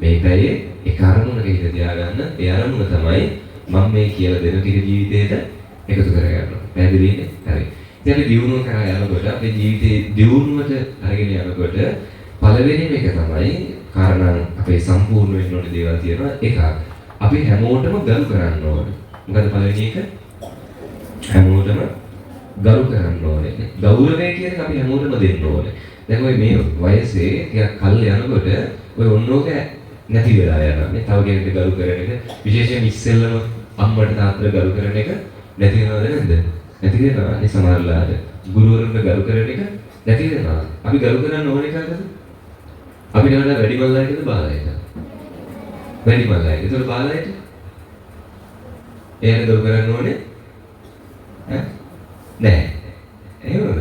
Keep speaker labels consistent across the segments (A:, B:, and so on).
A: මේකයි ඒ කාරණුණක හිත තියාගන්න. ඒ අරමුණ තමයි මම මේ කියලා දෙන ටික ජීවිතේට එකතු කරගන්නවා. පැහැදිලිනේ? හරි. ඉතින් අපි දියුණුව කරා යනකොට අපේ ජීවිතේ දියුණුවට අරගෙන යනකොට පළවෙනිම එක තමයි කාරණා අපේ සම්පූර්ණ වෙන්න ඕනේ දේවල් තියෙනවා. එකක් අපි හැමෝටම ගරු කරන්න ඕනේ. මොකද පළවෙනි එක හැමෝටම ගරු කරන්න ඕනේ. ගෞරවය කියන්නේ අපි හැමෝටම දෙන්න ඕනේ. දැන් ඔය මේ වයසේ ටිකක් කල් යනකොට ඔය ඔන්නෝක නැති වෙලා යනවා. මේ තව කෙනෙක්ට ගරු කරන එක විශේෂයෙන් ඉස්සෙල්ලම අම්මට තාත්තට ගරු කරන එක නැති වෙනවද නැද්ද? නැති වෙනවා. මේ සමහරලාට ගුරුවරුන්ට ගරු කරන එක නැති වෙනවා. අපි ගරු කරන්න ඕනේ කාටද? අපිට වඩා වැඩි මල්ලායටද බාලයට? වැඩි මල්ලායට. ඒතකොට බාලයට එයාට ගරු කරන්න ඕනේ ඈ? නෑ. එහෙමද?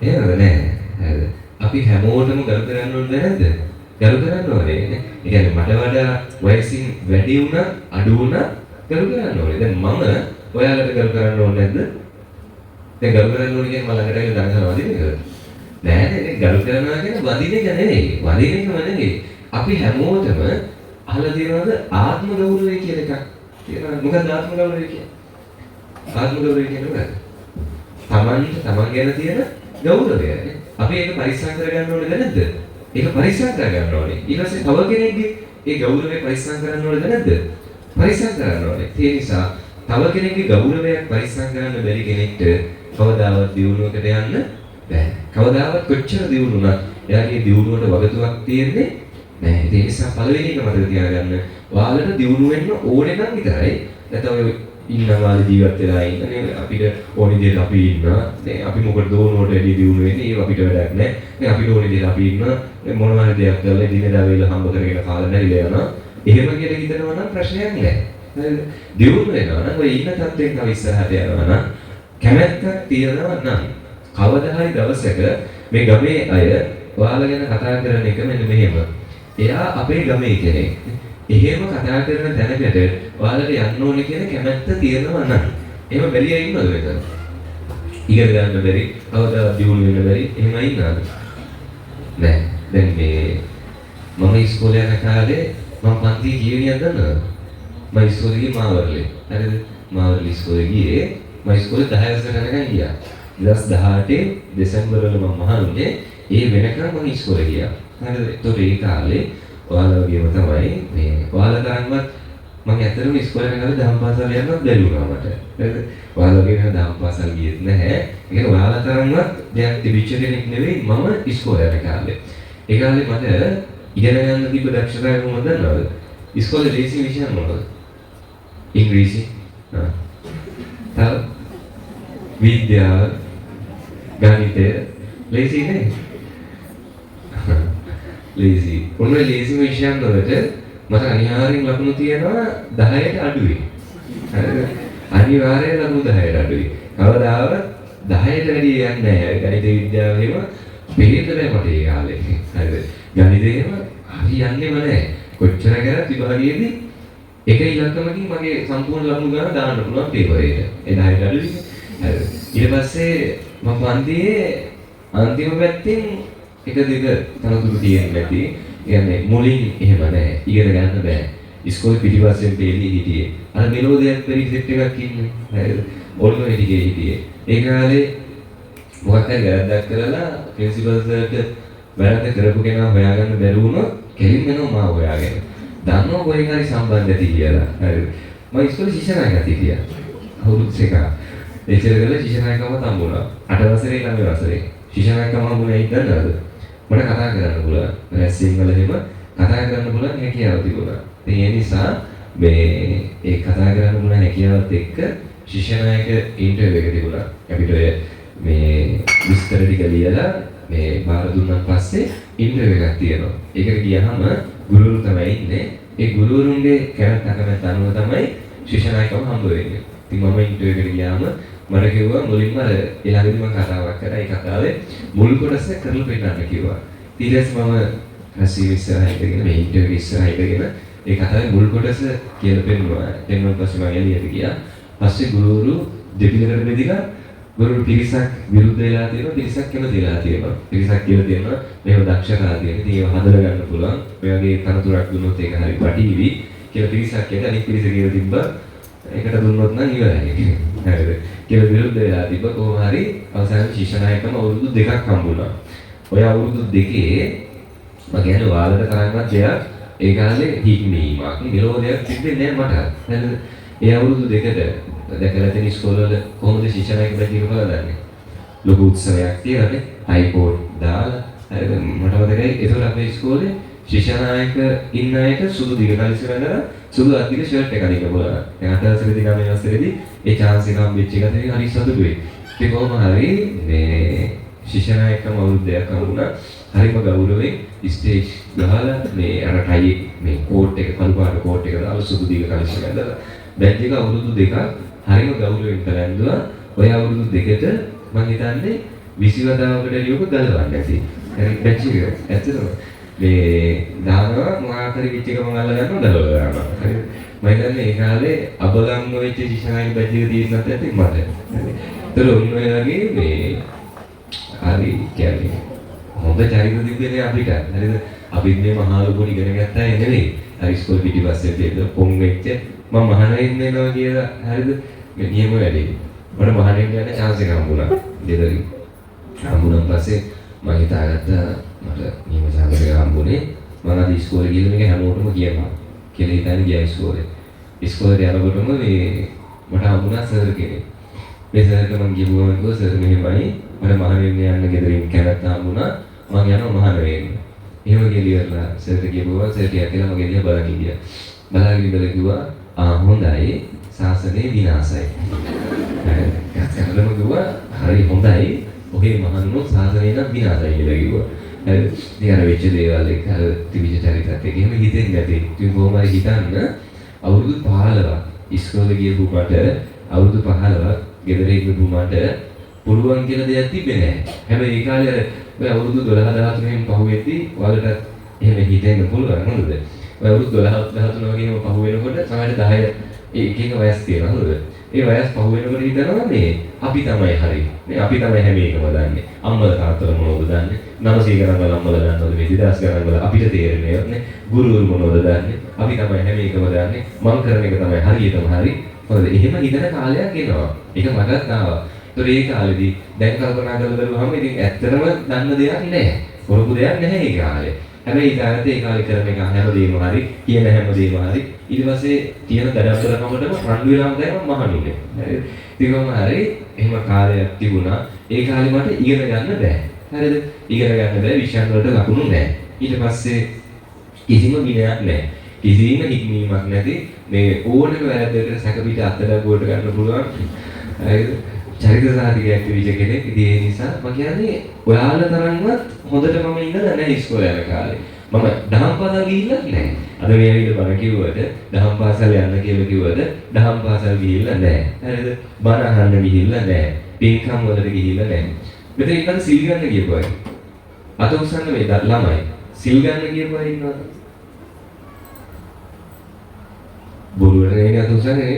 A: එහෙමද නෑ. හරිද? අපි හැමෝටම ගරු කරන්න ඕනද නැද්ද? ගරු කරන්න ඕනේ නේ. ඒ කියන්නේ මට වඩා වයසින් වැඩි වුණා අඩු වුණා ගරු කරන්න ඕනේ. දැන් මම ඔයාලට ගරු කරන්න ඕනේ නැද්ද? දැන් ගරු කරන්න ඕනේ කියන්නේ මම ළඟට ඇවිල්ලා දඟලනවා වදිනේද? නෑ නේ ගරු කරනවා කියන්නේ වදින එක නෙවෙයි. වදින එකම නෙවෙයි. අපි හැමෝටම අහලා තියෙනවද ආත්ම ගෞරවය කියලා එකක් තියෙනවා. මොකක්ද ආත්ම ගෞරවය කියන්නේ? ආත්ම ගෞරවය කියන්නේ මොකක්ද? තමන් ගැන තියෙන ගෞරවය. අපි ඒක පරිස්සම් කරගන්න ඕනේද නැද්ද? ඒක පරිස්සම් කරගන්න ඕනේ. ඊට පස්සේ තව කෙනෙක්ගේ ඒ ගෞරවය පරිස්සම් කරන්න ඕනේද නැද්ද? පරිස්සම් කරන්න ඕනේ. ඒ නිසා තව කෙනෙක්ගේ ගෞරවයක් පරිස්සම් කරන්න බැරි කෙනෙක්ට කවදාවත් දියුණුවකට යන්න බෑ. කවදාවත් කොච්චර දියුණුණා එයාගේ දියුණුවට වගතුවක් තියෙන්නේ නැහැ. ඒ නිසා පළවෙනි එක මතක තියාගන්න. ඔයාලට දියුණු වෙන්න ඕනේ නම් විතරයි. නැත්නම් ඔය ඉන්නවා ජීවත් වෙලා ඉන්නේ අපිට ඕනි දෙයක් අපි ඉන්නවා. දැන් අපි මොකටද ඕනෝට වැඩි දියුණු වෙන්නේ? ඒක අපිට වැඩක් නැහැ. දැන් අපිට ඕනි දෙයක් අපි ඉන්නවා. මොනවා හරි දෙයක් කරලා දිනදා වේල හම්බ කරගෙන කාලා නැරිලා යනවා. එහෙම කියලා හිතනවා නම් ප්‍රශ්නයක් නැහැ. හරිද? දියුණු වෙනවා නම් ඔය ඉන්න තත්ත්වයෙන් තව ඉස්සරහට යනවා නම් කැමැත්තක් තියනවා නම් කවදා හරි දවසක මේ ගමේ අය ඔයාලා ගැන කතා කරන එක මෙන්න මෙහෙම. එයා අපේ ගමේ කෙනෙක්. එහෙම කතා කරන තැනකට ඔයාලට යන්න ඕනේ කියන කැමැත්ත තියෙනවා නම් එහෙම බැලියා ඉන්නවද මෙතන? ඉගෙන ගන්න බැරි, කවදා දියුණු වෙන්න බැරි එහෙම ඉන්නවද? නෑ. දැන් මේ මම ඉස්කෝලේ යන කාලේ මම පන්ති කීවෙනියක්ද දන්නවද? මම ඉස්කෝලේ ගියේ මාවර්ලේ. හරිද? මාවර්ලේ ඉස්කෝලේ ගියේ මම ඉස්කෝලේ 10 වසරට යනකම් ගියා. 2018 දෙසැම්බර් වල මම මහන්නේ ඒ වෙනකම් මම ඉස්කෝලේ ගියා. හරිද? ඒතකොට ඒ කාලේ ඔයාලා වගේම තමයි මේ ඔයාලා තරම්වත් මම ඇත්තටම ඉස්කෝලේ යන කාලේ දහම් පාසල් යන්නත් බැරි වුණා මට. හරිද? ඔයාලා වගේම දහම් පාසල් ගියෙත් නැහැ. ඒ කියන්නේ ඔයාලා තරම්වත් දෙයක් තිබිච්ච කෙනෙක් නෙවෙයි මම ඉස්කෝලේ යන කාලේ. ඒ කාලේ මට ඉගෙන ගන්න තිබ්බ දක්ෂතාවය මොකක්ද දන්නවද? ඉස්කෝලේ ලේසි විෂය මොකක්ද? ඉංග්‍රීසි. තව විද්‍යාව, ගණිතය ලේසි නේ? ලේසි. ඔන්න ලේසි විෂයන් වලට මට අනිවාර්යෙන් ලකුණු තියෙනවා 10ට අඩුයි. හරිද? අනිවාර්යෙන් ලකුණු 10ට අඩුයි. කවදාවත් 10ට වැඩි යන්නේ නැහැ. ගණිත විද්‍යාවෙම පිළිතලයි මට ඒ කාලේ. හරිද? ගණිතේම හරියන්නේම නැහැ. කොච්චර කරත් විභාගයේදී එක ඉලක්කමකින් මගේ සම්පූර්ණ ලකුණු ගන්න දාන්න පුළුවන් පේපරේට. ඒ 10ට අඩුයි. හරිද? ඊට පස්සේ මම පන්තියේ අන්තිම පැත්තෙන් එක දෙක තනතුරු තියෙන්නේ නැති. කියන්නේ මුලින් එහෙම නැහැ. ඉගෙන ගන්න බෑ. ඉස්කෝලේ පිටිපස්සෙන් පෙළී හිටියේ. අර මෙලෝදියක් පරි සෙට් එකක් ඉන්නේ. හරිද? ඔළුවේ ටිකේ හිටියේ. ඒ කාලේ මොකක් හරි වැරද්දක් කරලා ප්‍රින්සිපල් සර්ට වැරද්ද කරපු කෙනා හොයාගන්න බැරි වුණොත් කෙලින් වෙනවා මාව හොයාගෙන. දන්නව කොහෙන් හරි සම්බන්ධ ඇති කියලා. හරිද? මම ඉස්කෝලේ ශිෂ්‍ය නායකයෙක් හිටියා. අවුරුදු දෙකක්. එච්චර කරලා ශිෂ්‍ය නායකකම හම්බුණා. 8 වසරේ 9 වසරේ. ශිෂ්‍ය නායකකම හම්බුනේ ඇයි දන්නවද? මට කතා කරන්න පුළුවන්. සිංහල එහෙම කතා කරන්න පුළුවන් හැකියාව තිබුණා. ඉතින් ඒ නිසා මේ ඒ කතා කරන්න පුළුවන් හැකියාවත් එක්ක ශිෂ්‍ය නායක ඉන්ටර්විව් එක තිබුණා. අපිට ඔය මේ විස්තර ටික ලියලා මේ බාර දුන්නාන් පස්සේ ඉන්ටර්විව් එකක් තියෙනවා. ඒකට ගියාම ගුරුවරු තමයි ඉන්නේ. ඒ ගුරුවරුන්ගේ කැමැත්ත අකමැත්ත අනුව තමයි ශිෂ්‍ය නායකව හම්බ වෙන්නේ. ඉතින් මම ඉන්ටර්විව් එකට ගියාම මට කිව්වා මුලින්ම අර ඊළඟදී මම කතාවක් කරා. ඒ කතාවේ මුල් කොටස කරලා පෙන්නන්න කිව්වා. ඊට පස්සේ මම රසීව ඉස්සරහා ඉඳගෙන මේ ඉන්ටර්විව් ඉස්සරහා ඉඳගෙන ඒ කතාවේ මුල් කොටස කියලා පෙන්නුවා. පෙන්නුවන් පස්සේ මම එළියට ගියා. පස්සේ ගුරුවරු දෙපිලකට බෙදලා ගුරු පිරිසක් විරුද්ධ වෙලා තියෙනවා, පිරිසක් කැමති වෙලා තියෙනවා. පිරිසක් කියලා තියෙනවා මේව දක්ෂතා තියෙන. ඉතින් ඒව හදලා ගන්න පුළුවන්. මේ වගේ තනතුරක් දුන්නොත් ඒක හරි වටීවි කියලා පිරිසක් කියද අනිත් පිරිස කියලා තිබ්බා. ඒකට දුන්නොත් නම් ඉවරයි. හරිද? කියලා විරුද්ධ වෙලා තිබ්බ කොහොම හරි අවසාන ශිෂ්‍ය නායකම අවුරුදු 2ක් හම්බුණා. ඔය අවුරුදු 2 මම කියන්නේ ඔයාලට තරම්වත් දෙයක් ඒ කාලේ හික්මීමක් නිරෝධයක් තිබෙන්නේ නැහැ මට. හරිද? ඒ අවුරුදු 2කට දැකලා තියෙන ඉස්කෝලවල කොහොමද ශිෂ්‍ය නායක බැඳීම කරන්නේ? ලොකු උත්සවයක් තියලානේ හයිකෝඩ් දාලා හරිද? මට මතකයි ඒතකොට අපේ ඉස්කෝලේ ශිෂ්‍ය නායක ඉන්න අයට සුදු දිග කලිසම් වෙනවා සුදු අත්දිග ෂර්ට් එක අදින්න පුළුවන්. දැන් 8 වසරේදී 9 වසරේදී ඒ chance එක හම්බෙච්ච එක තමයි හරි සතුටුයි. ඒක කොහොම හරි මේ ශිෂ්‍ය නායකම අවුරුද්දක් හම්බුණා. හරිම ගෞරවයෙන් ස්ටේජ් ගහලා මේ අර ටයි මේ කෝට් එක කළු පාට කෝට් එක දාලා සුදු දිග කලිසම් ඇඳලා බැච් එක අවුරුදු 2ක් හරිම ගෞරවයෙන් කරන්දුවා. ඔය අවුරුදු 2කට මම හිතන්නේ 20 වතාවකට ලියුම ගලවන්න ඇති. හරි බැච් එක ඇත්තටම මේ දානවා මොකක් හරි පිච් එක මම අල්ල ගන්නවා ගලවලා යනවා. හරි මම හිතන්නේ ඒ කාලේ අබලම්ම වෙච්ච ශිෂ්‍යනායක බැච් එක තියෙන්නත් ඇති මට. හරි ඒතර ඔන්න ඔය වගේ මේ හරි කියන්නේ හොඳ චරිත තිබෙන්නේ අපිට. හරිද? අපි මේ මහා ලොකු ඉගෙන ගත්තා නෙවෙයි. හරි ඉස්කෝලේ පිටිපස්සේ තියෙන පොන් වෙච්ච මම මහානෙන් එනවා කියලා හරිද? මේ නියම වැඩේ. මට මහානෙන් යන්න chance එක හම්බුණා. දෙදරින්. හම්බුණාන් පස්සේ මම හිතාගත්තා මට නියම chance එක හම්බුනේ. මම අද ඉස්කෝලේ ගිහලා මේක හැමෝටම කියනවා. කියලා හිතාගෙන ගියා ඉස්කෝලේ. ඉස්කෝලේ යනකොටම මේ මට හම්බුණා සර් කෙනෙක්. මේ සර්ට මම ගිහුවම කිව්වා සර් මෙහෙමයි මට මහානෙන් යන්න ගෙදරින් කැමැත්ත හම්බුණා. මම යනවා මහානෙන්. එහෙම ගිහලා සර්ට කියපුවා සර් කියලා මගේ දිහා බලන් ඉඳියා. බලාගෙන ඉඳලා කිව්වා හොඳයි සාසනේ විනාශයි. ගත්තම කිව්වා හරි හොඳයි ඔහේ මහන්නෝ සාසනේ නම් විනාශයි කියලා කිව්වා. හරි ඉතින් අර වෙච්ච දේවල් එක අර තිබිච්ච චරිතත් එක්ක එහෙම හිතෙන්නේ නැති. ඉතින් කොහොමද හිතන්න අවුරුදු 15ක් ඉස්කෝලේ ගියපු මට අවුරුදු 15ක් ගෙදර ඉඳපු මට පුළුවන් කියලා දෙයක් තිබෙන්නේ නැහැ. හැබැයි ඒ කාලේ අර ඔය අවුරුදු 12 13 පහුවෙද්දී ඔයාලට එහෙම හිතෙන්න පුළුවන් නේද? ඔය අවුරුදු 12 13 වගේම පහු වෙනකොට සමහරවිට 10 එක වයස් තියෙනවා නේද? ඒ වයස් පහු වෙනකොට හිතනවා මේ අපි තමයි හරි. මේ අපි තමයි හැම එකම දන්නේ. අම්මලා තාත්තලා මොනවද දන්නේ? 900 ගණන් වල අම්මලා දන්නවද මේ 2000 ගණන් වල අපිට තේරෙන්නේ නැහැ. ගුරුවරු මොනවද දන්නේ? අපි තමයි හැම එකම දන්නේ. මම කරන එක තමයි හරියටම හරි. මොකද එහෙම හිතන කාලයක් එනවා. ඒක මටත් ආවා. ඒතර ඒ කාලෙදී දැන් කල්පනා කරලා බලුවහම ඉතින් ඇත්තටම දන්න දෙයක් නැහැ. කරපු දෙයක් නැහැ ඒ කාලේ. හැබැයි ඊට ඒ කාලේ කරන එක හැමදේම හරි, කියන හැමදේම හරි. ඊට පස්සේ තියෙන දඩබ්බරකමටම රණ්ඩු වෙලාම තමයි මම මහණුනේ. හරිද? ඉතින් හරි එහෙම කාලයක් තිබුණා. ඒ කාලේ මට ඉගෙන ගන්න බෑ. හරිද? ඉගෙන ගන්න බෑ විෂයන් වලට ලකුණු නැහැ. ඊට පස්සේ කිසිම විනයක් නැහැ. කිසිම හික්මීමක් නැති මේ ඕනම වැරද්දකට සැකපිට අත්දැකුවට ගන්න පුළුවන්. හරිද? චරිත සාධකයක් තිබිච්ච කෙනෙක්. ඉතින් ඒ නිසා මම කියන්නේ ඔයාලා තරම්වත් හොඳට මම ඉඳලා නැහැ ඉස්කෝලේ යන කාලේ. මම දහම් පාසල් ගිහිල්ලා නැහැ. අද මේ ඇවිල්ලා බණ කිව්වට දහම් පාසල් යන්න කියලා කිව්වට දහම් පාසල් ගිහිල්ලා නැහැ. හරිද? බණ අහන්න ගිහිල්ලා නැහැ. පින්කම් වලට ගිහිල්ලා නැහැ. මෙතන ඉන්න සිල් ගන්න ගියපු අය. අත උස්සන්න මේ ළමයි. සිල් ගන්න ගියපු අය ඉන්නවද? බොරුවට නේ අත උස්සන්නේ.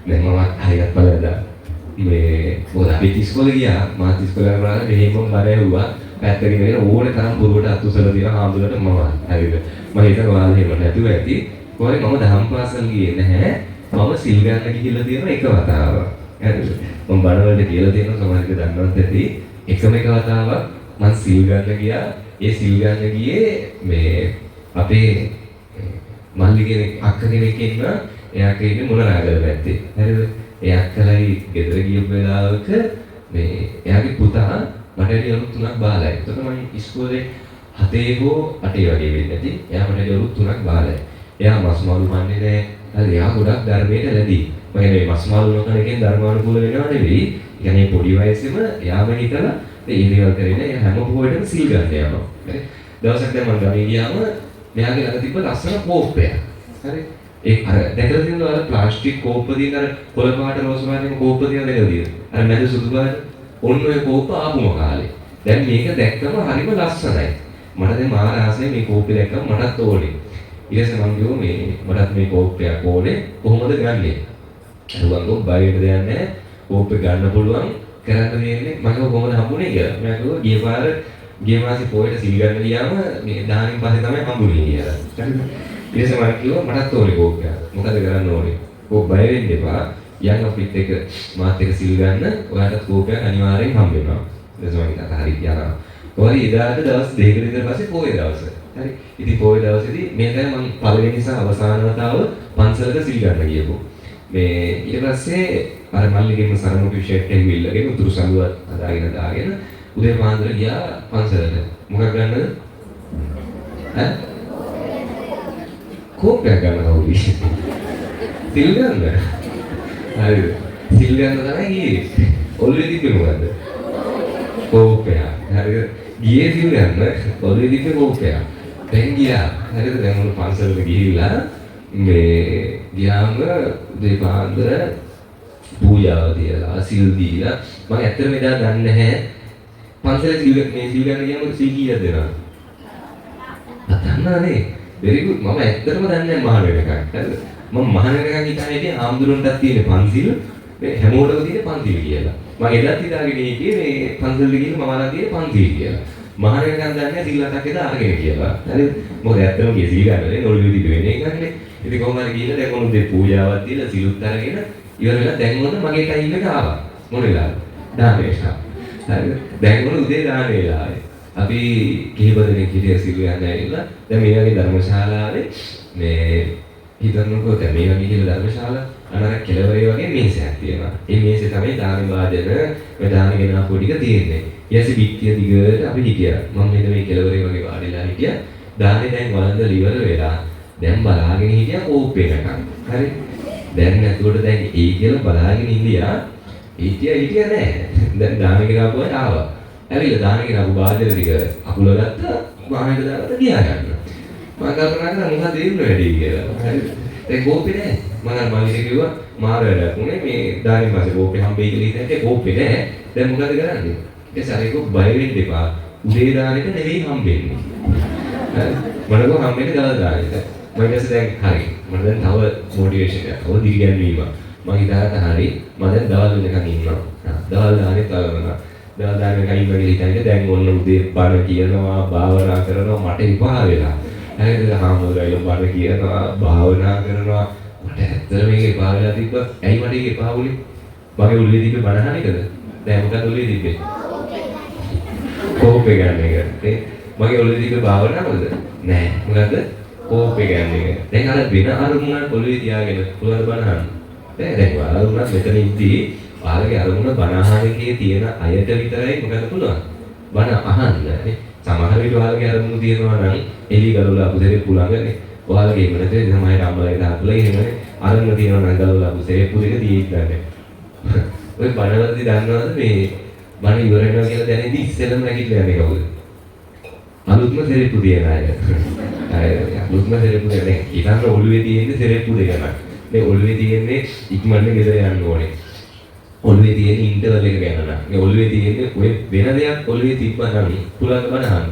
A: දැන් මම හරියට බලලා මේ මොකද අපි ඉස්කෝලේ ගියා මාත් ඉස්කෝලේ කරලා මෙහෙම බරේ හුවා පැත්තකින් ඉගෙන ඕනේ තරම් පුරුවට අතුසල දින හාමුදුරට මම හරිද මම හිතනවා ඔයාලා එහෙම නැතුව ඇති කොහේ මම දහම් පාසල් ගියේ නැහැ මම සිල් ගන්න ගිහිල්ලා තියෙන එක වතාවක් හරිද මම බණ වලට කියලා තියෙනවා සමහරවිට දන්නවත් ඇති එකම එක වතාවක් මම සිල් ගන්න ගියා ඒ සිල් ගන්න ගියේ මේ අපේ මල්ලි කෙනෙක් අක්ක කෙනෙක් ඉන්නවා එයා කියන්නේ මොන රාගද නැත්තේ හරිද ඒ අක්කලයි ගෙදර ගියපු වෙලාවක මේ එයාගේ පුතා මට අවුරුදු 3ක් බාලයි. එතකොට මම ඉස්කෝලේ 7 හෝ 8 වගේ වෙන්නේ නැති. එයා මට අවුරුදු 3ක් බාලයි. එයා මස් මාළු කන්නේ නැහැ. හරි එයා ගොඩක් ධර්මයට ලැබී. මම මේ මස් මාළු නොකන එකෙන් ධර්මානුකූල වෙනව නෙවෙයි. يعني පොඩි වයසේම එයාම හිතලා ඒ දේවල් කරගෙන එයා හැම පොඩේටම සීල් ගන්න යනවා. හරි. දවසක් දැන් මම ගමේ ගියාම මෙයාගේ ළඟ තිබ්බ ලස්සන කෝප්පයක්. හරි. ඒ අර දැකලා තියෙනවා අර ප්ලාස්ටික් කෝප්ප දින අර කොළ පාට රෝස පාටින් කෝප්ප දින දැකලා තියෙනවා. අර මැද සුදු පාට ඔන්න ඔය කෝප්ප ආපුම කාලේ. දැන් මේක දැක්කම හරිම ලස්සනයි. මට දැන් මාර ආසයි මේ කෝප්පේ දැක්කම මටත් ඕනේ. ඊට පස්සේ මම කිව්වා මේ මටත් මේ කෝප්පයක් ඕනේ කොහොමද ගන්නෙ? අරුවංගෝ බයයට දෙයක් නැහැ. කෝප්පේ ගන්න පුළුවන් කරන්න දෙන්නේ මම කොහොමද හම්බුනේ කියලා. මම කිව්වා ගිය මාසේ පොයට සිල් ගන්න ගියාම මේ දාහනින් පස්සේ තමයි හම්බුනේ කියලා. හරිද? ඊට පස්සේ මම කිව්වා මටත් ඕනේ කෝපයක්. මොකද කරන්න ඕනේ? කෝ බය වෙන්න එපා. යන් අපිත් එක මාත් එක සිල් ගන්න ඔයාලට කෝපයක් අනිවාර්යෙන් හම්බ වෙනවා. ඊට පස්සේ මම හිතා හරි යනවා. කොහරි එදාට දවස් දෙකකට විතර පස්සේ පොයේ දවස. හරි. ඉතින් පොයේ දවසේදී මේ තමයි මම පළවෙනි නිසා අවසාන වතාව පන්සලට සිල් ගන්න ගියපො. මේ ඊට පස්සේ අර මල්ලිගෙම සරමුකු ෂර්ට් එක විල්ලගෙන උතුරු සළුවත් හදාගෙන දාගෙන උදේ පාන්දර ගියා පන්සලට. මොකක් ගන්නද? ඈ? කෝපයක් ගන්න කවුද? සිල් ගන්න. හරිද? සිල් ගන්න තමයි ගියේ. ඔල්ලේ තිබ්බේ මොකද්ද? කෝපය. හරිද? ගියේ සිල් ගන්න ඔල්ලේ තිබ්බේ කෝපය. දැන් ගියා. හරිද? දැන් මොන පන්සලට ගිහිල්ලා මේ ගියාම උදේ පාන්දර පූජාව තියලා සිල් දීලා මම ඇත්තටම එදා දන්නේ නැහැ පන්සලේ සිල් ගන්න ගියාම සිල් කීයක් දෙනවද? දන්නවනේ. very good. මම ඇත්තටම දන්නේ නැහැ මහාන වෙනකන්. හරිද? මම මහාන වෙනකන් හිතන්නේ ආම්දුරන්ටත් තියෙන පන්සිල් මේ හැමෝටම තියෙන පන්සිල් කියලා. මම එදත් හිතාගෙන හිටියේ මේ පන්සලට ගිහින් මම අරන් තියෙන පන්සිල් කියලා. මහාන වෙනකන් දන්නේ සිල් අටක් එදා අරගෙන කියලා. හරිද? මොකද ඇත්තටම ගිය සිල් ගන්නනේ ඔළුවේ තිබෙ වෙන එකක් නේ. ඉතින් කොහොම හරි ගිහින් දැන් මොන දෙ පූජාවක් දීලා සිලුත් අරගෙන ඉවර වෙලා දැන් මොන මගේ ටයිම් එක ආවා. මොන වෙලාවද? දාන වේලා. හරිද? දැන් මොන උදේ දාන වේලාවේ. අපි කිහිප දෙනෙක් හිටිය සිල් යන්න ඇවිල්ලා දැන් මේ වගේ ධර්මශාලාවේ මේ හිතන්නකෝ දැන් මේ වගේ කියලා ධර්මශාලා අනර කෙළවරේ වගේ මේසයක් තියෙනවා. ඒ මේසේ තමයි දාන වාදන මේ දාන ගෙනාපු ටික තියෙන්නේ. ඊයසි පිටිය දිගට අපි හිටියා. මම මෙන්න මේ කෙළවරේ වගේ වාඩිලා හිටියා. දානේ දැන් වළඳ ඉවර වෙලා දැන් බලාගෙන හිටියා කෝප්පේකටම. හරි? දැන් නැතුවට දැන් ඒ කියලා බලාගෙන ඉඳියා. හිටියා නෑ. දැන් දාන ගෙනාපුවා ආවා. ඇවිල්ලා දාන ගෙනාපු වාදන ටික අකුල ගත්තා. වාහනේට දාලා ගියා ගන්න. මම කල්පනා කරා මොකද දෙන්න වැඩි කියලා. හරි? දැන් කෝපේ නෑ. මම මල්ලිට කිව්වා මාර වැඩක් උනේ මේ දානේ මාසේ කෝපේ හම්බෙයි කියලා හිතන්නේ කෝපේ නෑ. දැන් මොකද කරන්නේ? ඊට සරේක බය වෙන්න එපා. උදේ දානෙට නෙවෙයි හම්බෙන්නේ. හරි? මනකෝ හම්බෙන්නේ දවල් දානෙට. මම දැන් හරි. මට දැන් තව මොටිවේෂන් එකක්. තව දිගැන්වීමක්. මම හිතාගත්තා හරි. මම දැන් දවල් වෙනකන් ඉන්නවා. දවල් දානේ තවනවා. දවල් දානේ කයින් වගේ හිතන්නේ දැන් ඔන්න උදේ බණ කියනවා, භාවනා කරනවා මට ඉපා වෙලා. හරිද? හාමුදුරුවෝ බණ කියනවා, භාවනා කරනවා. මට ඇත්තට මේක එපා වෙලා තිබ්බ. ඇයි මට ඒක එපා වුනේ? මගේ ඔළුවේ තිබ්බේ බණ අහන එකද? දැන් මොකද ඔළුවේ තිබ්බේ? කෝපේ ගන්න එක. මගේ ඔළුවේ තිබ්බේ භාවනාවද? නෑ. මොකද? කෝපේ ගන්න එක. දැන් අර වෙන අරමුණක් ඔළුවේ තියාගෙන පුළුවන් බණ අහන්න. දැන් අරමුණක් මෙතන ඉද්දී ඔයාලගේ අරමුණ බණ අහන එකේ තියෙන අයට විතරයි මොකද පුළුවන්? බණ අහන්න. සමහර විට ඔයාලගේ අරමුණු තියෙනවා නම් එලි ගලවලා අපුසරේ පුළඟනේ. ඔයාලගේ එහෙම නැත්නම් සමහරට අම්මලගේ තාත්තලා එහෙමනේ අරමුණ තියෙනවා නම් ගලවලා අපුසරේ පුදෙක දීගන්නේ. ඔය බණවලදී දන්නවද මේ බණ ඉවර වෙනවා කියලා දැනෙද්දි ඉස්සෙල්ලම නැගිටලා යන්නේ කවුද? අලුත්ම සෙරෙප්පු තියන අය. අලුත්ම සෙරෙප්පු දෙන ඉතින් ඔළුවේ තියෙන්නේ සෙරෙප්පු දෙකක්. මේ ඔළුවේ තියෙන්නේ ඉක්මනට ගෙදර යන්න ඕනේ. ඔළුවේ තියෙන ඉන්ටර්වල් එක ගණන. මේ ඔළුවේ තියෙන්නේ ඔය වෙන දෙයක් ඔළුවේ තිබ්බනම් පුළඟ බණ අහන්න.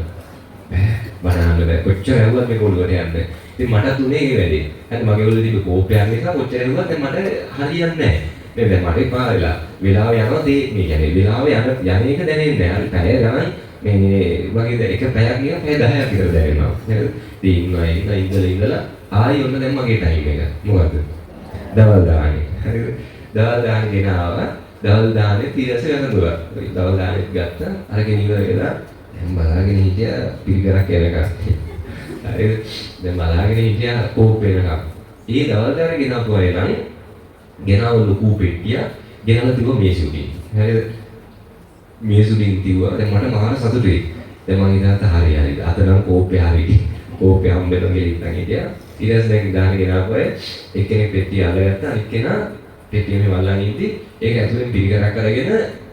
A: බණ අහන්න බෑ. කොච්චර ඇහුවත් මේක ඔළුවට යන්නේ. ඉතින් මට තුනේ ඒ වැඩේ. හරි මගේ ඔළුවේ තිබ්බ කෝපයක් නිසා කොච්චර ඇහුවත් දැන් මට හරියන්නේ නැහැ. දැන් මට එපා වෙලා වෙලාව යනවා මේ කියන්නේ වෙලාව යන එක දැනෙන්නේ නැහැ. හරි පැය ගණන් මේ වගේ එක පැයක් ගියා පැය 10ක් විතර දැනෙනවා. නේද? ඉතින් ඉඳලා ආයි ඔන්න දැන් මගේ ටයිම් එක. මොකද්ද? දවල් දාන්නේ. හරිද? දවල් දාන්නේ ගෙනාවා. දවල් දාන්නේ ඊටස යනදුවා. දවල් දාන්නේ ගත්තා. අරගෙන ඉවර වෙලා දැන් බලාගෙන හිටියා පිළිගරක් එනකම්. හරිද? දැන් බලාගෙන හිටියා කෝප් වෙනකම්. ඊ දවල් දාන්නේ ගෙනාපු අය නම් ගෙනාව ලොකු පෙට්ටිය ගෙනලා තිබ්බ මේසුකින්. හරිද? මේසුකින් තිබ්බා. දැන් මට මහා සතුටුයි. දැන් මම හිතාගත්තා හරි. අත නම් කෝපේ හරි. කෝපේ හම්බෙන්න ගෙලින්න හිටියා. ඊට පස්සේ දැන් දාන ගෙනාපු අය එක්කෙනෙක් පෙට්ටිය අල්ලගත්තා. අනිත් කෙනා පෙට්ටියේ වල්ලන් ඉඳි ඒක ඇතුලෙන් පිළිගරක් අරගෙන